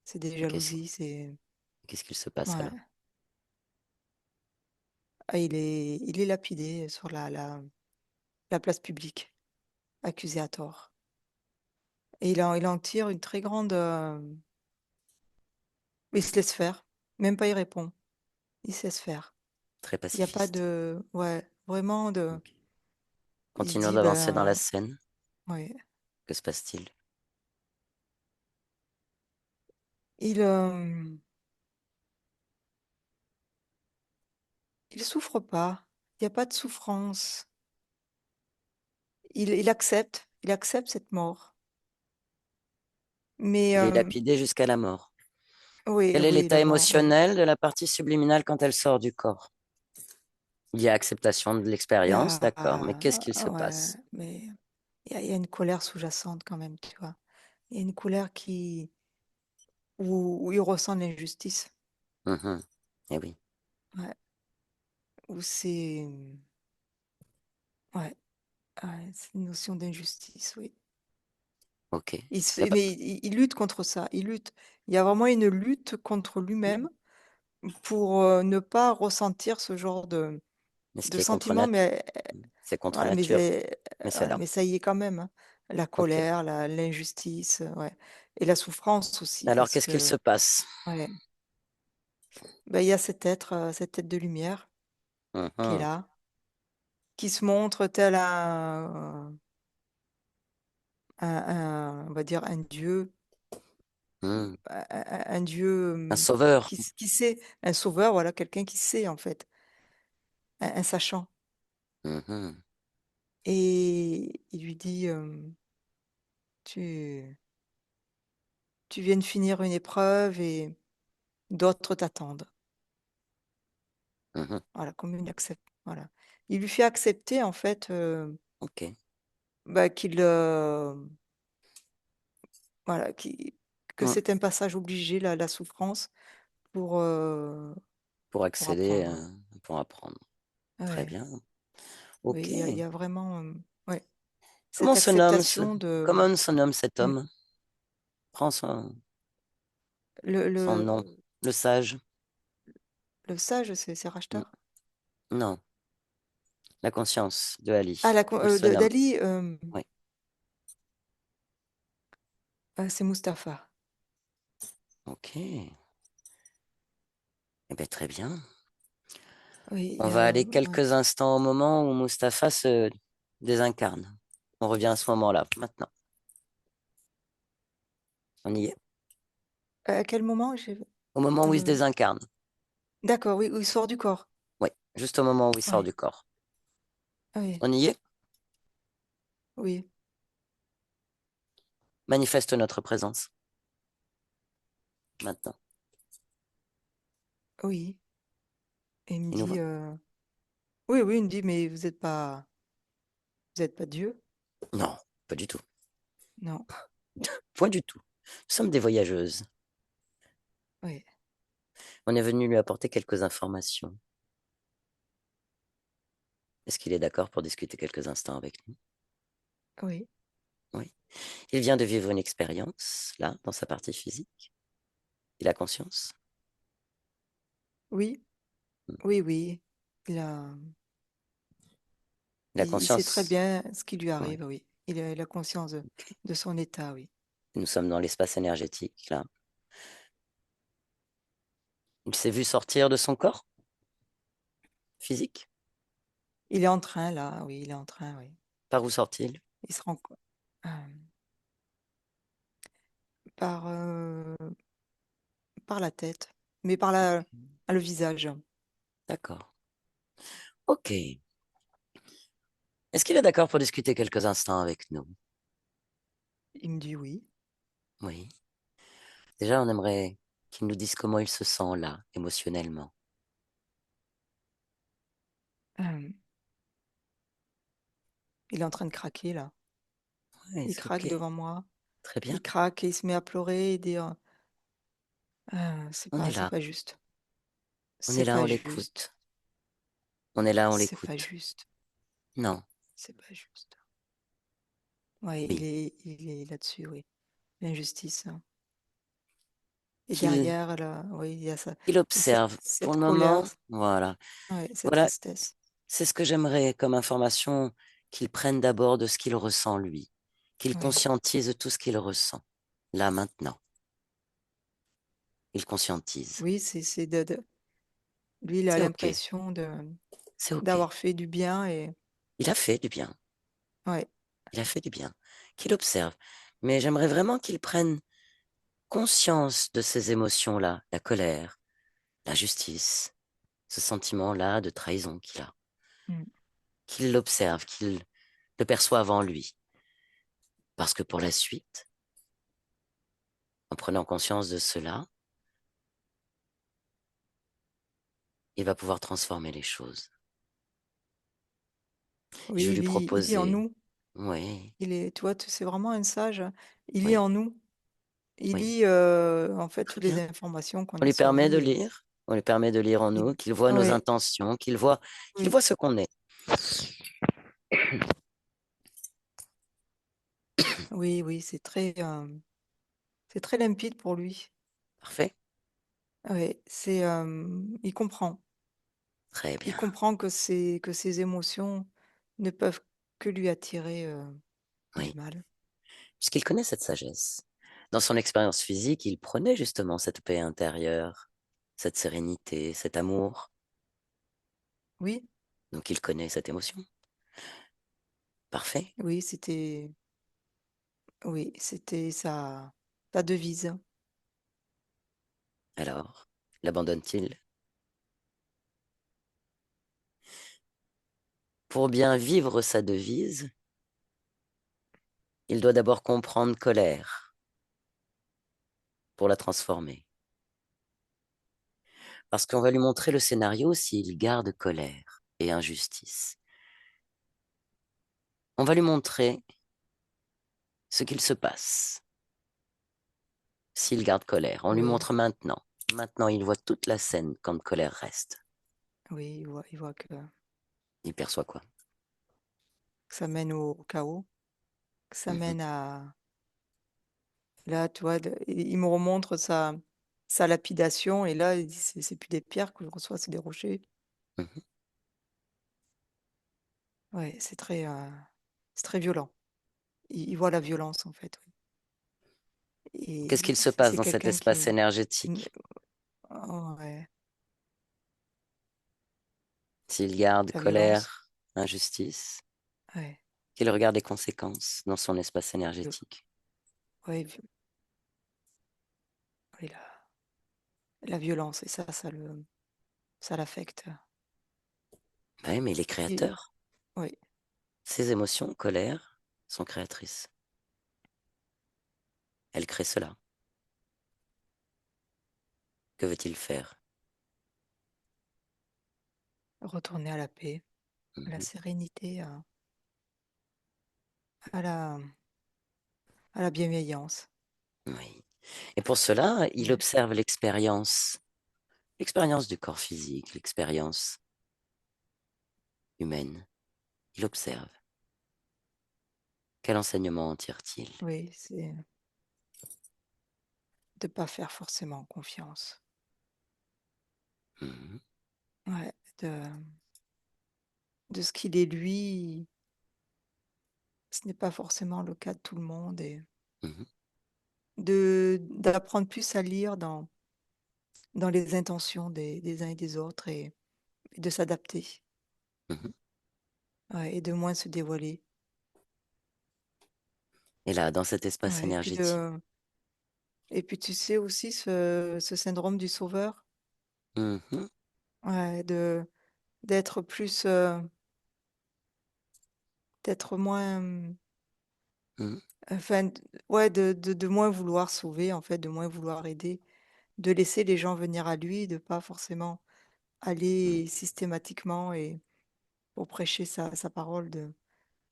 C'est des Et jalousies, c'est... qu'est-ce qu'il se passe Ouais. alors? Ah, il est lapidé sur la place publique, accusé à tort. Et il en tire une très grande... il se laisse faire. Même pas il répond. Il se laisse faire. Très Il n'y a pas pacifiste. de... Ouais, vraiment de... Ok. Il se Continuons dit, d'avancer dans la ben... scène. Ouais. Que se passe-t-il? Il, il souffre pas. Il n'y a pas de souffrance. Il accepte cette mort. Mais Il est lapidé jusqu'à la mort. oui, Quel est oui, l'état la mort, oui. émotionnel de la partie subliminale quand elle sort du corps? Il y a acceptation de Il y l'expérience, d'accord, mais a, qu'est-ce qu'il se ouais, passe? mais il y a une colère sous-jacente quand même, tu vois. Il y a une colère où il ressent l'injustice. Mhm. Eh oui, Ouais, où c'est, ouais, ouais, c'est une notion d'injustice, oui. ok. Y a pas- Mais il lutte contre ça. Il lutte. Il y a vraiment une lutte contre lui-même pour ne pas ressentir ce genre Mais ce de qui est contre sentiments. nature, Mais c'est contre ouais, nature, mais c'est ouais, là. mais ça y est quand même, hein. La Ok. colère, l'injustice, ouais. Et la souffrance aussi, Alors, parce qu'est-ce qu'il que se passe? ouais, ben, il y a cette tête de lumière qui est Mhm. là, qui se montre tel on va dire un dieu, Mhm. un dieu Un sauveur. qui sait, un sauveur, voilà, quelqu'un qui sait en fait, un sachant. Mhm. Et il lui dit, tu, tu viens de finir une épreuve et d'autres t'attendent. Mhm. Voilà, comme une accept voilà. Il lui fait accepter en fait, Ok. bah, voilà, que Mhm. c'est un passage obligé, la souffrance pour, Pour pour accéder, apprendre. pour apprendre. Très Ouais, bien. oui, Ok. il y a vraiment, ouais, Comment cette se nomme acceptation de comment se nomme cet mmh, homme? Prends le son nom. le Le sage? le sage, c'est Mm. Rachtar? Non, la conscience de Ah Ali. la con Il se nomme. d'Ali, Oui. c'est Mustapha. Ok. Eh bien, très bien. Oui, il On y va a aller ouais. quelques instants au moment où Mustapha se désincarne. On revient à ce moment-là, maintenant. On y est. À quel moment j'ai Au moment où il se heu, désincarne. d'accord, oui, où il sort du corps. Oui, juste au moment où il sort Oui, du corps. oui, On y est. oui, Manifeste notre présence, maintenant. oui. Et il me Il nous dit, voit? oui, oui, il me dit: «Mais vous êtes pas Dieu?» Non, pas du tout. «Non». Point du tout. Nous sommes des voyageuses. Oui, On est venu lui apporter quelques informations. Est-ce qu'il est d'accord pour discuter quelques instants avec nous? oui, Oui. Il vient de vivre une expérience, là, dans sa partie physique. Il a conscience. oui, oui, oui. Il a Il a il sait très conscience. bien ce qui lui Oui. arrive, oui. Il a conscience de son état, oui. Nous sommes dans l'espace énergétique, là. Il s'est vu sortir de son corps physique. Il est en train là, oui, il est en train, oui. Par où sort-il? Il se rend co par, par la tête, mais par le visage. D'accord. Ok. Est-ce qu'il est d'accord pour discuter quelques instants avec nous? Il me dit: «Oui». Oui. Déjà, on aimerait qu'il nous dise comment il se sent là, émotionnellement. Hem, il est en train de craquer là. Oui, Il c'est craque ok. devant moi. Très bien. Il craque et il se met à pleurer et dire: On est c'est là. pas juste. On est C'est là, on pas juste. l'écoute. On est là, on C'est pas l'écoute. juste. Non. C'est pas juste. Ouais, Oui, il est là-dessus, oui. L'injustice, hein. Et qu'il derrière, là, oui, il y a ça, qu'il et cette, observe. Pour cette le colère, moment, voilà. ouais, cette Voilà, tristesse. c'est ce que j'aimerais comme information qu'il prenne d'abord de ce qu'il ressent lui, qu'il Oui, conscientise tout ce qu'il ressent, là maintenant. Il conscientise. oui, lui, il a C'est OK, l'impression c'est OK. d'avoir fait du bien et Il a fait du bien, ouais, il a fait du bien. Qu'il observe. Mais j'aimerais vraiment qu'il prenne conscience de ces émotions-là, la colère, la justice, ce sentiment-là de trahison qu'il a. mm, Qu'il l'observe, qu'il le perçoive en lui. Parce que pour la suite, en prenant conscience de cela, il va pouvoir transformer les choses. Je vais oui, lui il lit en proposer, nous. oui, Il est, tu vois, c'est vraiment un sage, hein. Il lit oui, en nous. Il oui, lit en fait très toutes les bien. informations qu'on On a lui sur permet de lui et lire, on lui permet de lire en il- nous, qu'il voit nos ouais, intentions, qu'il oui, voit ce qu'on est. oui, oui, c'est très limpide pour lui. Parfait, Ouais, il comprend. très Il bien, comprend que ses émotions ne peuvent que lui attirer du oui, mal. puisqu'il connaît cette sagesse. Dans son expérience physique, il prenait justement cette paix intérieure, cette sérénité, cet amour. Oui, Donc il connaît cette émotion. Parfait. oui, c'était sa devise. Alors, l'abandonne-t-il? Pour bien vivre sa devise, il doit d'abord comprendre colère pour la transformer. Parce qu'on va lui montrer le scénario s'il garde colère et injustice. On va lui montrer ce qu'il se passe s'il garde colère. On lui Oui, montre maintenant. Maintenant, il voit toute la scène quand colère reste. oui, il voit Il perçoit quoi? que ça mène au chaos, que ça Mhm, mène à... Là, tu vois, il me remontre sa lapidation et là, il dit, c'est plus des pierres que je reçois, c'est des rochers. mhm. Ouais, c'est très violent. Il voit la violence, en fait. Oui. Qu'est-ce Et qu'il se passe c'est dans cet quelqu'un qui... espace énergétique Oh, ouais, s'il garde la violence. colère, injustice, Ouais, qu'il regarde les conséquences dans son espace viol- énergétique? ouais, oui, la violence, et ça l'affecte. Oui, mais il est Et- créateur. Oui, Ses émotions, colère, sont créatrices. Elle crée cela. Que veut-il faire? retourner à la paix, à la Mhm, sérénité, à la, à la bienveillance. oui. Et pour cela, il Ouais. observe l'expérience du corps physique, l'expérience humaine. Il observe. Quel enseignement en tire-t-il? Oui, c'est de pas faire forcément confiance. Mhm, Ouais, de ce qu'il est lui, ce n'est pas forcément le cas de tout le monde et mhm, d'apprendre plus à lire dans les intentions des uns et des autres et de s'adapter, mhm. ouais, et de moins se dévoiler. Et là, dans cet espace Ouais, énergétique. et puis tu sais aussi ce syndrome du sauveur, Mhm, ouais, d'être plus, d'être moins, mhm, enfin, ouais, de moins vouloir sauver, en fait, de moins vouloir aider, de laisser les gens venir à lui, de pas forcément aller mhm. systématiquement et pour prêcher sa parole,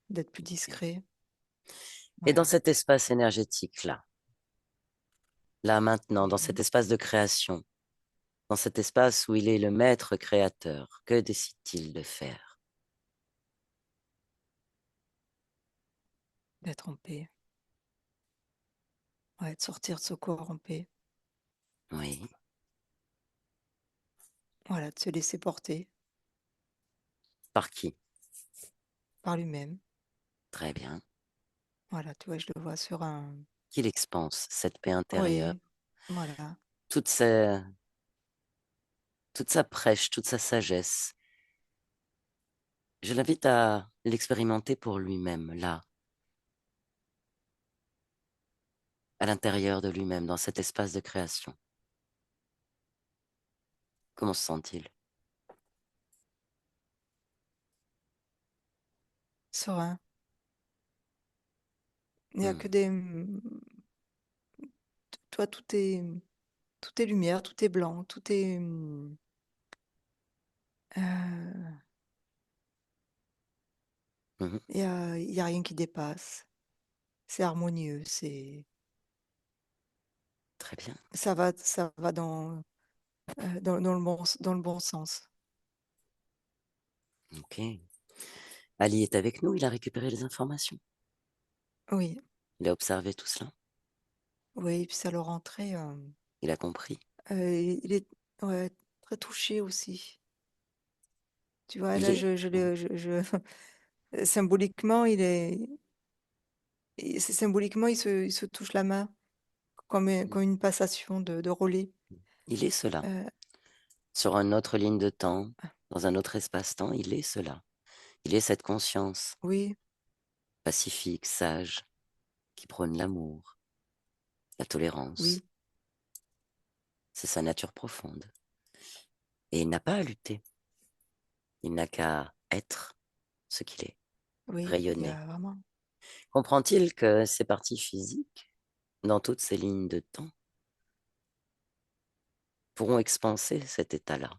d'être plus discret. Et dans Ouais. cet espace énergétique-là, là maintenant, dans cet Mhm. espace de création, dans cet espace où il est le maître créateur, que décide-t-il de faire? d'être en paix. Ouais, de sortir de ce corps en paix. Oui. Voilà, de se laisser porter Par qui? par lui-même. Très bien. Voilà, tu vois, je le vois sur un. Qu'il expanse cette paix intérieure, Oui, voilà. toute sa, toute sa prêche, toute sa sagesse. Je l'invite à l'expérimenter pour lui-même, là, à l'intérieur de lui-même, dans cet espace de création. Comment se sent-il? Serein. Il n'y a Hmm, que des. Toi, tout est lumière, tout est blanc, tout est. euh, mhm. il y a rien qui dépasse. C'est harmonieux, Très bien. ça va dans le bon sens. Ok. Ali est avec nous, il a récupéré les informations. Oui, Il a observé tout cela. oui, puis ça le rend très. Il a compris. Il est ouais, très touché aussi. Tu vois, Il là, est. Mhm, symboliquement, symboliquement, il se touche la main mhm. comme une passation de relais. Il est cela. Euh, Sur une autre ligne de temps, dans un autre espace-temps, il est cela. Il est cette conscience oui, pacifique, sage, qui prône l'amour, la tolérance. oui, C'est sa nature profonde. Et il n'a pas à lutter. Il n'a qu'à être ce qu'il est, oui, il y rayonner. a vraiment. Comprend-il que ces parties physiques, dans toutes ces lignes de temps, pourront expanser cet état-là,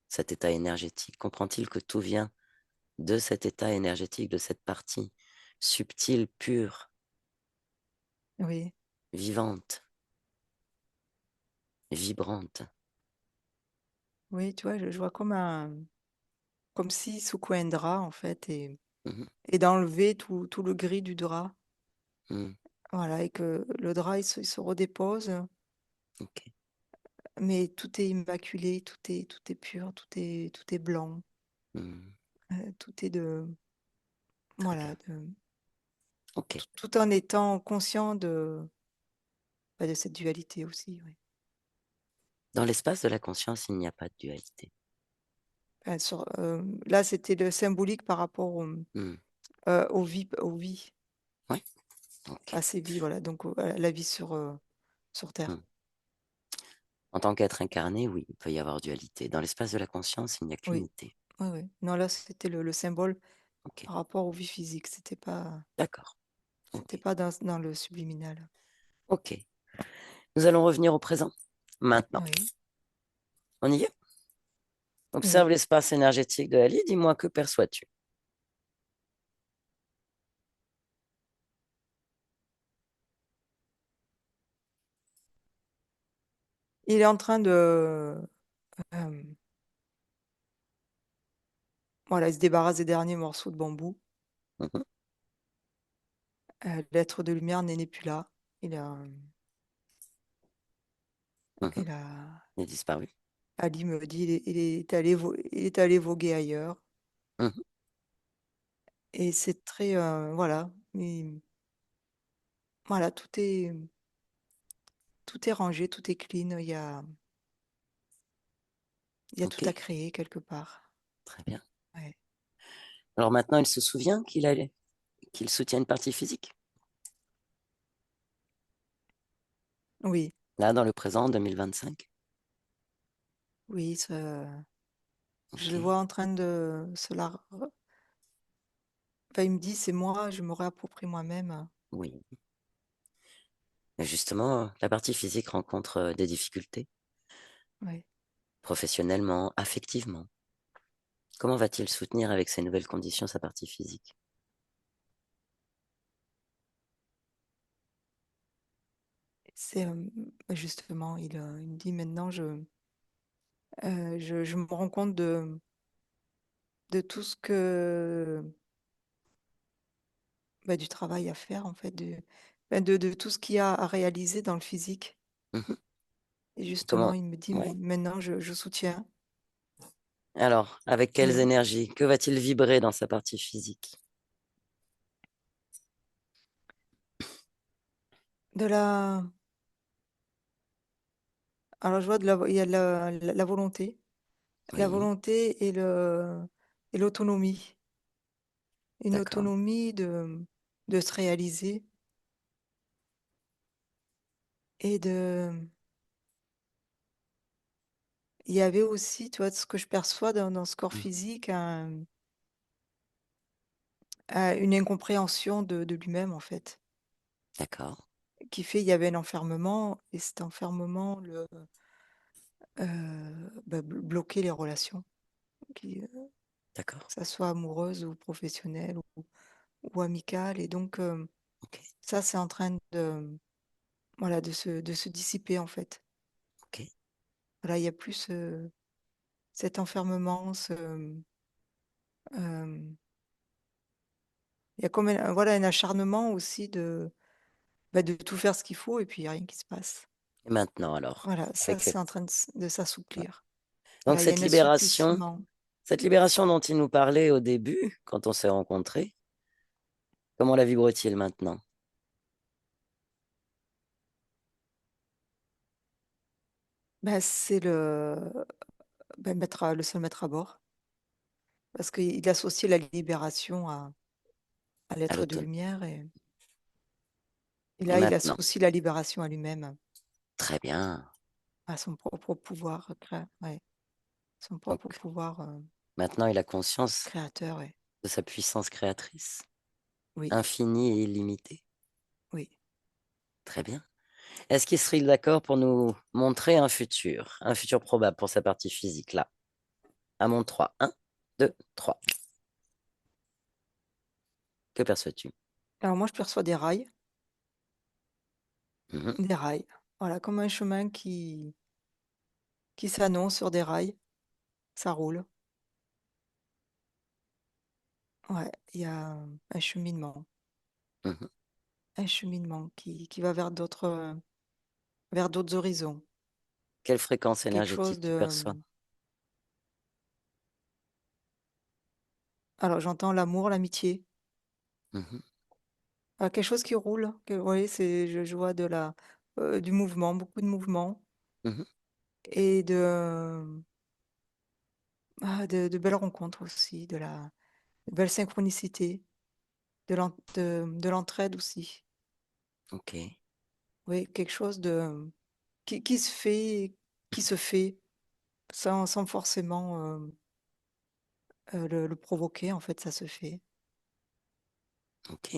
cet état énergétique? Comprend-il que tout vient de cet état énergétique, de cette partie subtile, pure, Oui, vivante, vibrante? oui, tu vois, je vois comme s'il secouait un drap, en fait, Mhm, et d'enlever tout le gris du drap. mhm, Voilà, et que le drap, il se redépose, ok, mais tout est immaculé, tout est pur, tout est blanc, mhm, tout est de. très Voilà, bien. Ok. tout en étant conscient de cette dualité aussi, oui. Dans l'espace de la conscience, il n'y a pas de dualité. Là, c'était le symbolique par rapport Mhm, aux vies, ouais, ok. à ces vies, voilà, donc à la vie sur Terre. Mhm. En tant qu'être incarné, oui, il peut y avoir dualité. Dans l'espace de la conscience, il n'y a Oui, qu'unité. oui, oui. Non, là, c'était le symbole Ok, par rapport aux vies physiques. C'était pas, d'accord. c'était Ok, pas dans le subliminal. ok. Nous allons revenir au présent. Maintenant, Oui, on y est. Observe oui. l'espace énergétique de Ali. Dis-moi, que perçois-tu? Il est en train euh, voilà, il se débarrasse des derniers morceaux de bambou. Mhm, L'être de lumière n'est plus là. Il a, mhm. il a, Il est disparu. Ali me dit, il est allé voguer ailleurs. Mhm, Et c'est très, voilà, voilà, tout est rangé, tout est clean. Il y a tout ok, à créer quelque part. très bien. Ouais. Alors maintenant, il se souvient qu'il soutient une partie physique. Oui, Là, dans le présent, 2025. oui, je Ok, le vois en train de enfin, il me dit, c'est moi, je me réapproprie moi-même. oui. Mais justement, la partie physique rencontre des difficultés, Oui. professionnellement, affectivement. Comment va-t-il soutenir avec ces nouvelles conditions sa partie physique? Justement, il me dit maintenant, je me rends compte de tout ce que bah, du travail à faire, en fait, de tout ce qu'il y a à réaliser dans le physique. Mhm. Et justement, Comment? il me dit, Ouais. maintenant, je soutiens. Alors, avec quelles Et énergies? Que va-t-il vibrer dans sa partie physique? de la, alors je vois il y a de la volonté, Oui, et l'autonomie. Une d'accord, autonomie de se réaliser et il y avait aussi, tu vois, ce que je perçois dans ce corps mm, physique, une incompréhension de lui-même, en fait, d'accord, qui fait il y avait un enfermement et cet enfermement bloquait les relations, d'accord, que ça soit amoureuse ou professionnelle ou amicale. Et donc, ok, ça, c'est en train voilà, de se dissiper, en fait. ok. Voilà, il y a plus cet enfermement, il y a comme voilà, un acharnement aussi de tout faire ce qu'il faut et puis il y a rien qui se passe. Et maintenant alors, Voilà, ça, avec c'est cette... en train de ouais. s'assouplir. Donc Voilà, il y a un assouplissement. cette libération dont il nous parlait au début, quand on s'est rencontrés, comment la vibre-t-il maintenant? C'est le seul maître à bord parce qu'il associe la libération à À l'être de l'automne. lumière et Et là, il maintenant? associe la libération à lui-même, Très bien. à son propre pouvoir ouais, son Donc propre pouvoir maintenant, il a conscience créateur, ouais. de sa puissance créatrice, Oui, infinie et illimitée. oui. Très bien. Est-ce qu'il serait d'accord pour nous montrer un futur probable pour sa partie physique, là? À mon 3. 1, 2, 3. Que perçois-tu? Alors moi, je perçois Mhm, des rails, voilà, comme un chemin qui s'annonce sur des rails, ça roule. Ouais, il y a mhm. un cheminement qui va vers d'autres horizons. Quelle fréquence Quelque chose énergétique tu perçois? alors j'entends l'amour, l'amitié, Mhm, quelque chose qui roule, oui, je vois du mouvement, beaucoup de mouvement mhm. et de belles rencontres aussi, de belles synchronicités, de l'entraide aussi. Ok, Oui, quelque chose qui se fait, qui se fait sans forcément le provoquer, en fait, ça se fait. ok.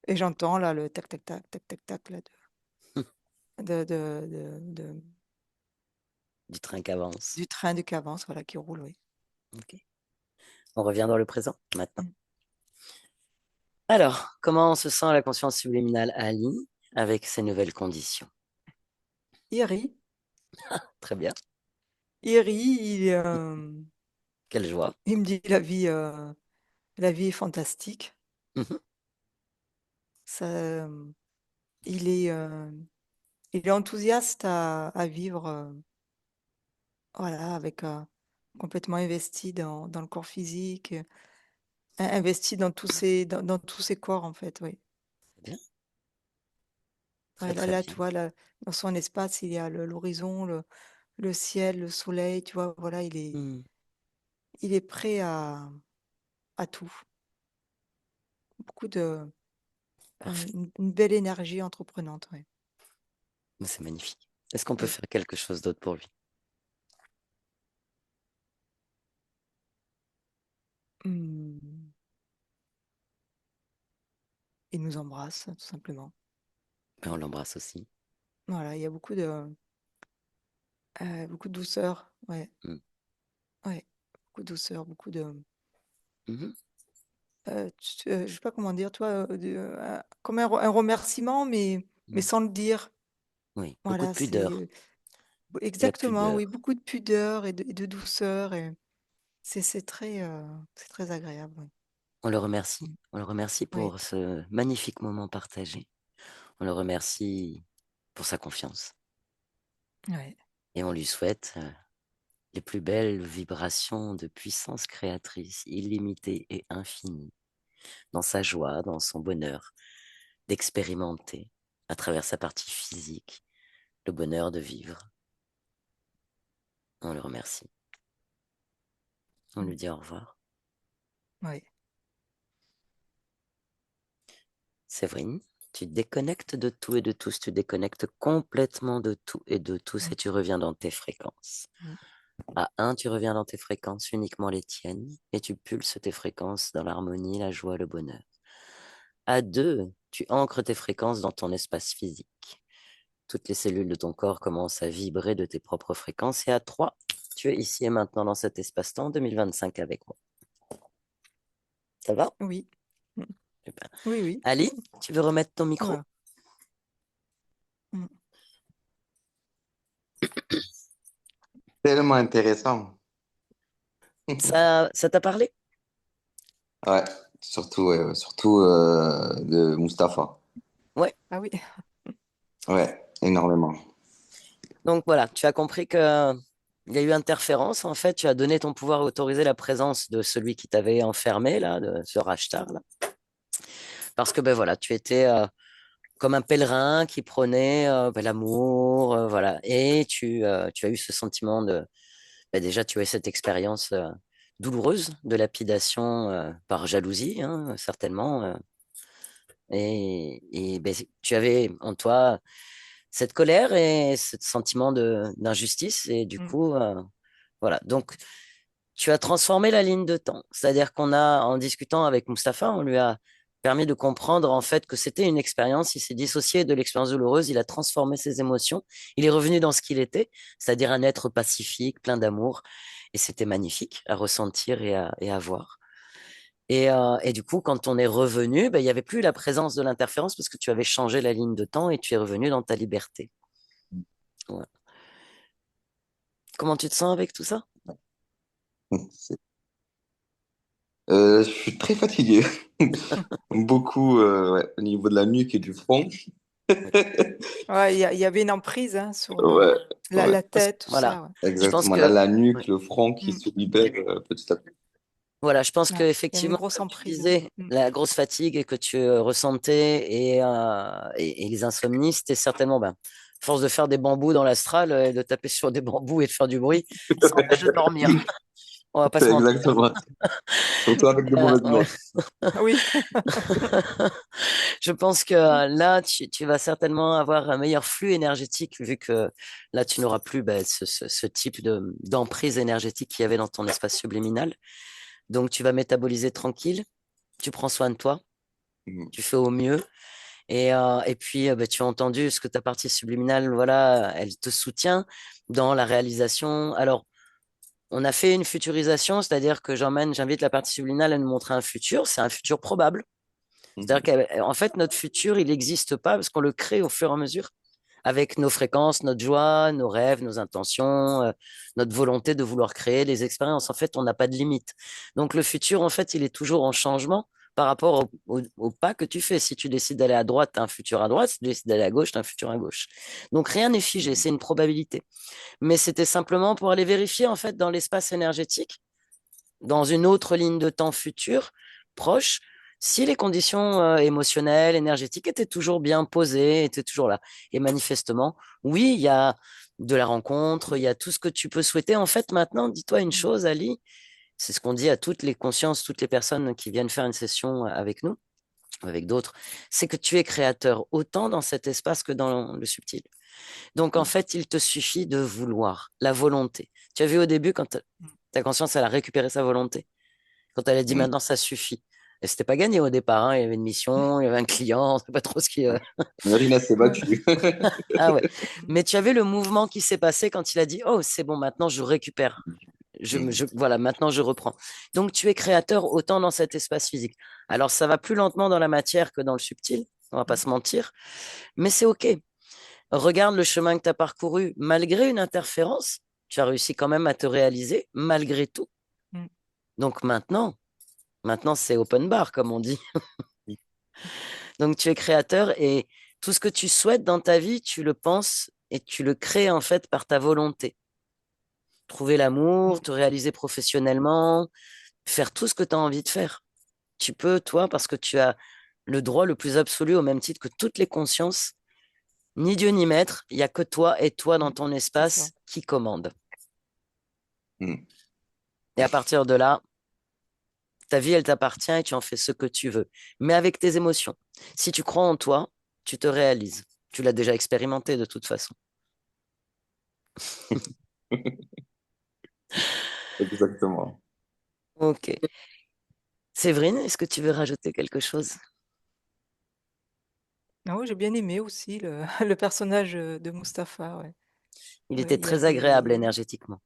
Et j'entends là le tac tac tac tac tac tac là de Du train qui avance. du train qui avance, voilà, qui roule, oui. Ok. On revient dans le présent maintenant. Mmh. Alors, comment se sent la conscience subliminale Ali avec ces nouvelles conditions? Il rit, Très bien. il rit, Quelle joie. il me dit: la vie est fantastique». Mhm, Ça, il est, il est enthousiaste à vivre, voilà, avec, complètement investi dans le corps physique, investi dans tous ses corps, en fait, oui. Très bien. Très Ouais, très là, bien. tu vois, là, dans son espace, il y a l'horizon, le ciel, le soleil, tu vois? Voilà, Hmm, il est prêt à tout. Beaucoup parfait. une belle énergie entreprenante, ouais. Mais c'est magnifique. Est-ce qu'on peut Oui. faire quelque chose d'autre pour lui? Mmh. Il nous embrasse, tout simplement. Ben, on l'embrasse aussi. Voilà, il y a beaucoup de douceur, ouais, Hmm, ouais. Beaucoup de douceur, beaucoup mhm. je sais pas comment dire, toi, comme un remerciement, mais Hmm. sans le dire. Oui, beaucoup de Voilà, pudeur. La exactement, oui, pudeur. beaucoup de pudeur et de douceur et c'est très agréable, oui. On le remercie. On le remercie Oui, pour ce magnifique moment partagé. On le remercie pour sa confiance. ouais. Et on lui souhaite les plus belles vibrations de puissance créatrice, illimitée et infinie, dans sa joie, dans son bonheur, d'expérimenter à travers sa partie physique le bonheur de vivre. On le remercie. On lui dit au revoir. Oui. Séverine, tu te déconnectes de tout et de tous, tu déconnectes complètement de tout et de tous Mm, et tu reviens dans tes fréquences. mm, À 1, tu reviens dans tes fréquences, uniquement les tiennes, et tu pulses tes fréquences dans l'harmonie, la joie, le bonheur. À 2, tu ancres tes fréquences dans ton espace physique. Toutes les cellules de ton corps commencent à vibrer de tes propres fréquences. Et à 3, tu es ici et maintenant dans cet espace-temps 2025 avec moi. Ça va? Oui. Mm, Super. oui, oui. Ali, tu veux remettre ton micro? Voilà. Mm. Tellement intéressant. Ça t'a parlé? Ouais, surtout de Mustapha. Ouais. Ah oui. Ouais, énormément. Donc voilà, tu as compris que il y a eu interférence. En fait, tu as donné ton pouvoir à autoriser la présence de celui qui t'avait enfermé, là, de ce Rashtar, là. Parce que ben voilà, tu étais comme un pèlerin qui prenait ben, l'amour, voilà. Et tu as eu ce sentiment de, ben, déjà, tu as eu cette expérience douloureuse de lapidation par jalousie, hein, certainement. Et ben, tu avais en toi cette colère et ce sentiment d'injustice. Et du Mm, coup, voilà. Donc, tu as transformé la ligne de temps. C'est-à-dire qu'on a, en discutant avec Mustapha, on lui a permis de comprendre en fait que c'était une expérience. Il s'est dissocié de l'expérience douloureuse. Il a transformé ses émotions. Il est revenu dans ce qu'il était, c'est-à-dire un être pacifique, plein d'amour. Et c'était magnifique à ressentir et à voir. Et du coup, quand on est revenu, ben, il n'y avait plus la présence de l'interférence parce que tu avais changé la ligne de temps et tu es revenu dans ta liberté. Ouais. Comment tu te sens avec tout ça? Je suis très fatigué. Beaucoup ouais, au niveau de la nuque et du front. Oui. Ouais, il y avait une emprise hein, sur Ouais, ouais, la tête, tout Voilà. ça. Ouais. Je pense exactement. Là, que, la nuque, ouais. le front qui Mm, se libère petit à petit. Voilà, je pense que ouais. Il y avait une effectivement, grosse comme tu emprise. Hein. disais, Mm, la grosse fatigue que tu ressentais et les insomnies, c'était certainement, ben, à force de faire des bambous dans l'astral et de taper sur des bambous et de faire du bruit, ça empêche de dormir. On va pas se C'est mentir. exactement. Surtout avec de mauvaises Ouais. notes. oui. Je pense que là, tu vas certainement avoir un meilleur flux énergétique vu que là, tu n'auras plus ben, ce type d'emprise énergétique qu'il y avait dans ton espace subliminal. Donc, tu vas métaboliser tranquille, tu prends soin de toi, Mhm. tu fais au mieux. Et puis, ben, tu as entendu ce que ta partie subliminale, voilà, elle te soutient dans la réalisation. Alors, on a fait une futurisation, c'est-à-dire que j'invite la partie subliminale à nous montrer un futur. C'est un futur probable. Mhm. C'est-à-dire qu'en fait, notre futur, il n'existe pas parce qu'on le crée au fur et à mesure avec nos fréquences, notre joie, nos rêves, nos intentions, notre volonté de vouloir créer des expériences. En fait, on n'a pas de limite. Donc, le futur, en fait, il est toujours en changement par rapport au pas que tu fais. Si tu décides d'aller à droite, tu as un futur à droite. Si tu décides d'aller à gauche, tu as un futur à gauche. Donc, rien n'est figé, c'est une probabilité. Mais c'était simplement pour aller vérifier, en fait, dans l'espace énergétique dans une autre ligne de temps future, proche, si les conditions émotionnelles, énergétiques étaient toujours bien posées, étaient toujours là. Et manifestement, oui, il y a de la rencontre, il y a tout ce que tu peux souhaiter. En fait, maintenant, dis-toi une Mm, chose, Ali, c'est ce qu'on dit à toutes les consciences, toutes les personnes qui viennent faire une session avec nous, avec d'autres, c'est que tu es créateur autant dans cet espace que dans le subtil. Donc, en fait, il te suffit de vouloir, la volonté. Tu as vu au début, quand mm. ta conscience, elle a récupéré sa volonté quand elle a dit Mhm. maintenant ça suffit. Et c'était pas gagné au départ, hein. Il y avait une mission, il y avait un client, on sait pas trop ce qui. Marina s'est Ouais. battue. Ah ouais. Mais tu avais le mouvement qui s'est passé quand il a dit oh c'est bon maintenant je récupère. Mhm. Voilà maintenant je reprends. Donc tu es créateur autant dans cet espace physique. Alors ça va plus lentement dans la matière que dans le subtil, on va pas Mm, se mentir, mais c'est ok. Regarde le chemin que tu as parcouru malgré une interférence, tu as réussi quand même à te réaliser malgré tout. mm. Donc maintenant Maintenant, c'est open bar, comme on dit. Donc, tu es créateur et tout ce que tu souhaites dans ta vie, tu le penses et tu le crées en fait par ta volonté. Trouver l'amour, te réaliser professionnellement, faire tout ce que tu as envie de faire. Tu peux, toi, parce que tu as le droit le plus absolu au même titre que toutes les consciences, ni Dieu ni maître, il n'y a que toi et toi dans ton C'est ça. espace qui commande. Mm. Et à partir de là, ta vie, elle t'appartient et tu en fais ce que tu veux, mais avec tes émotions. Si tu crois en toi, tu te réalises. Tu l'as déjà expérimenté de toute façon. Exactement. Ok. Séverine, est-ce que tu veux rajouter quelque chose? Ah oui, j'ai bien aimé aussi le personnage de Mustapha. Ouais. Il Ouais, était il y très agréable avait énergétiquement.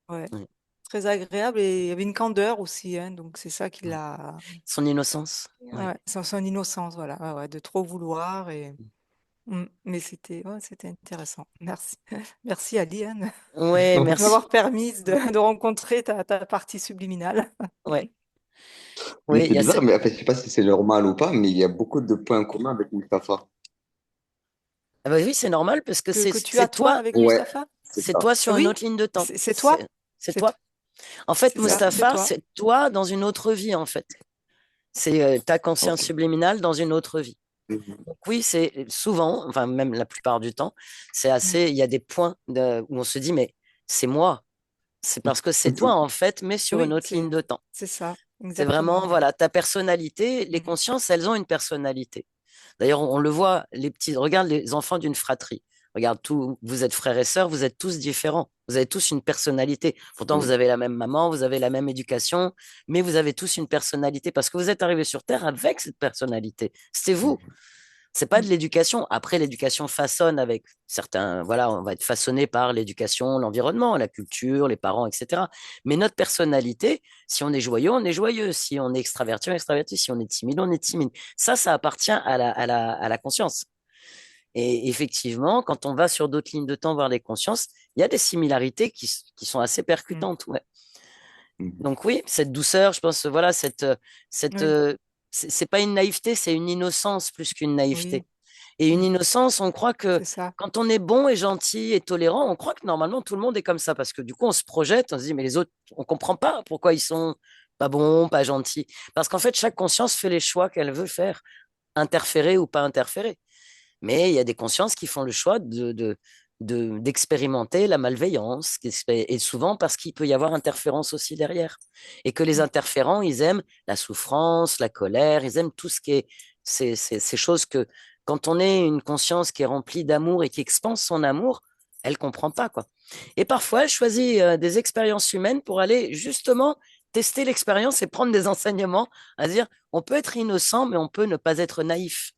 ouais, Oui. très agréable et il y avait une candeur aussi, hein, donc c'est ça qui Oui. l'a. Son innocence. Oui. Ouais, son innocence, voilà, ouais, ouais, de trop vouloir et. Mais c'était intéressant. Merci. Merci Ali, hein, Oui, de merci. m'avoir permis de rencontrer ta partie subliminale. Ouais. Mais Oui, il c'est y a bizarre, cette... mais en fait, je sais pas si c'est normal ou pas, mais il y a beaucoup de points communs avec Mustapha. Ah bah oui, c'est normal parce que Que tu as toi avec Ouais, Mustapha? c'est c'est ça. toi sur une Oui, autre ligne de temps. c'est toi. C'est C'est toi. En fait, c'est Mustapha, toi. c'est toi dans une autre vie, en fait. C'est ta conscience Ok. subliminale dans une autre vie. Mhm. Donc oui, c'est souvent, enfin même la plupart du temps, Mm. il y a des points où on se dit, mais c'est moi. C'est parce que c'est toi, en fait, mais sur une Oui, autre ligne de temps. c'est ça, C'est vraiment, exactement, ouais. voilà, ta personnalité. Les Mm. consciences, elles ont une personnalité. D'ailleurs, on le voit, les petits, regarde les enfants d'une fratrie. Regarde, tout, vous êtes frères et sœurs, vous êtes tous différents. Vous avez tous une personnalité. Pourtant, vous Mhm. avez la même maman, vous avez la même éducation, mais vous avez tous une personnalité parce que vous êtes arrivés sur Terre avec cette personnalité. C'était vous. Mhm. C'est pas Mm. de l'éducation. Après, l'éducation façonne avec certains, voilà, on va être façonné par l'éducation, l'environnement, la culture, les parents, etc. Mais notre personnalité, si on est joyeux, on est joyeux. Si on est extraverti, on est extraverti. Si on est timide, on est timide. Ça appartient à la conscience. Et effectivement, quand on va sur d'autres lignes de temps voir les consciences, il y a des similarités qui sont assez Mm. percutantes. Ouais. Mhm. Donc oui, cette douceur, je pense, voilà, cette, Oui, c'est pas une naïveté, c'est une innocence plus qu'une oui, naïveté. Et une mm, innocence, on croit que c'est ça. quand on est bon et gentil et tolérant, on croit que normalement tout le monde est comme ça parce que du coup on se projette, on se dit mais les autres, on comprend pas pourquoi ils sont pas bons, pas gentils. Parce qu'en fait, chaque conscience fait les choix qu'elle veut faire, interférer ou pas interférer. Mais il y a des consciences qui font le choix d'expérimenter la malveillance, et souvent parce qu'il peut y avoir interférence aussi derrière. Et que les Mm. interférents, ils aiment la souffrance, la colère, ils aiment tout ce qui est ces choses que quand on est une conscience qui est remplie d'amour et qui expanse son amour, elle comprend pas, quoi. Et parfois, elle choisit des expériences humaines pour aller justement tester l'expérience et prendre des enseignements, à dire on peut être innocent, mais on peut ne pas être naïf.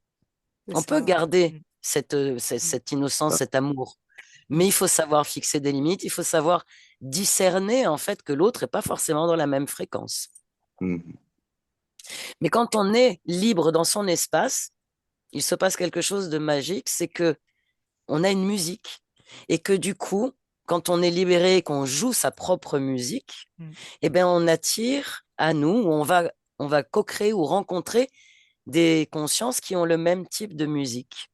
C'est On peut ça, ouais. garder Mm, mm, cette innocence, cet amour, mais mm. il faut savoir fixer des limites, il faut savoir discerner en fait que l'autre n'est pas forcément dans la même fréquence. Mhm. Mais quand on est libre dans son espace, il se passe quelque chose de magique, c'est que on a une musique et que du coup, quand on est libéré et qu'on joue sa propre musique, Mm. eh bien, on attire à nous, ou on va co-créer ou rencontrer des consciences qui ont le même type de musique.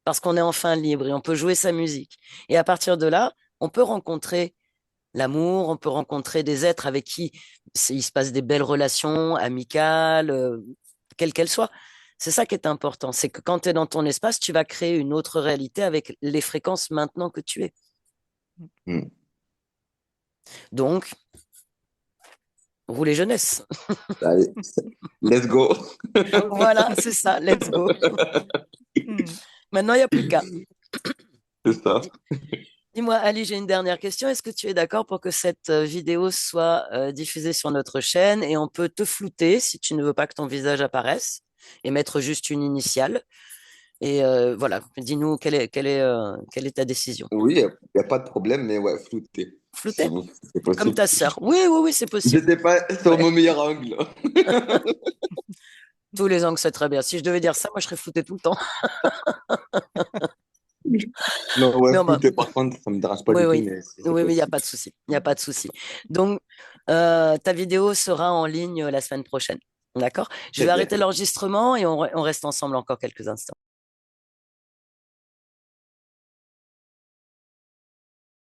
Parce qu'on est enfin libre et on peut jouer sa musique. Et à partir de là, on peut rencontrer l'amour, on peut rencontrer des êtres avec qui il se passe des belles relations amicales, quelles qu'elles soient. C'est ça qui est important, c'est que quand tu es dans ton espace, tu vas créer une autre réalité avec les fréquences maintenant que tu es. Mhm. Donc, roulez jeunesse. Allez, let's go. Voilà, c'est ça, let's go. Mm. Maintenant, il n'y a plus qu'à. C'est ça. Dis-moi, Ali, j'ai une dernière question. Est-ce que tu es d'accord pour que cette vidéo soit diffusée sur notre chaîne et on peut te flouter si tu ne veux pas que ton visage apparaisse et mettre juste une initiale? Et voilà, dis-nous quelle est ta décision. Oui, y a pas de problème, mais ouais, flouté, si Flouter, vous, si c'est comme possible. ta sœur. Oui, oui, oui, c'est possible. J'étais pas sur Ouais. mon meilleur angle. Tous les angles, c'est très bien. Si je devais dire ça, moi, je serais flouté tout le temps. Non, ouais, Mais on va, foot, par contre, ça me dérange pas oui, du tout, oui, mais c'est oui, oui, il n'y a possible. pas de souci. Il n'y a pas de souci. Donc, ta vidéo sera en ligne la semaine prochaine. D'accord? Je Très vais bien. arrêter l'enregistrement et on reste ensemble encore quelques instants.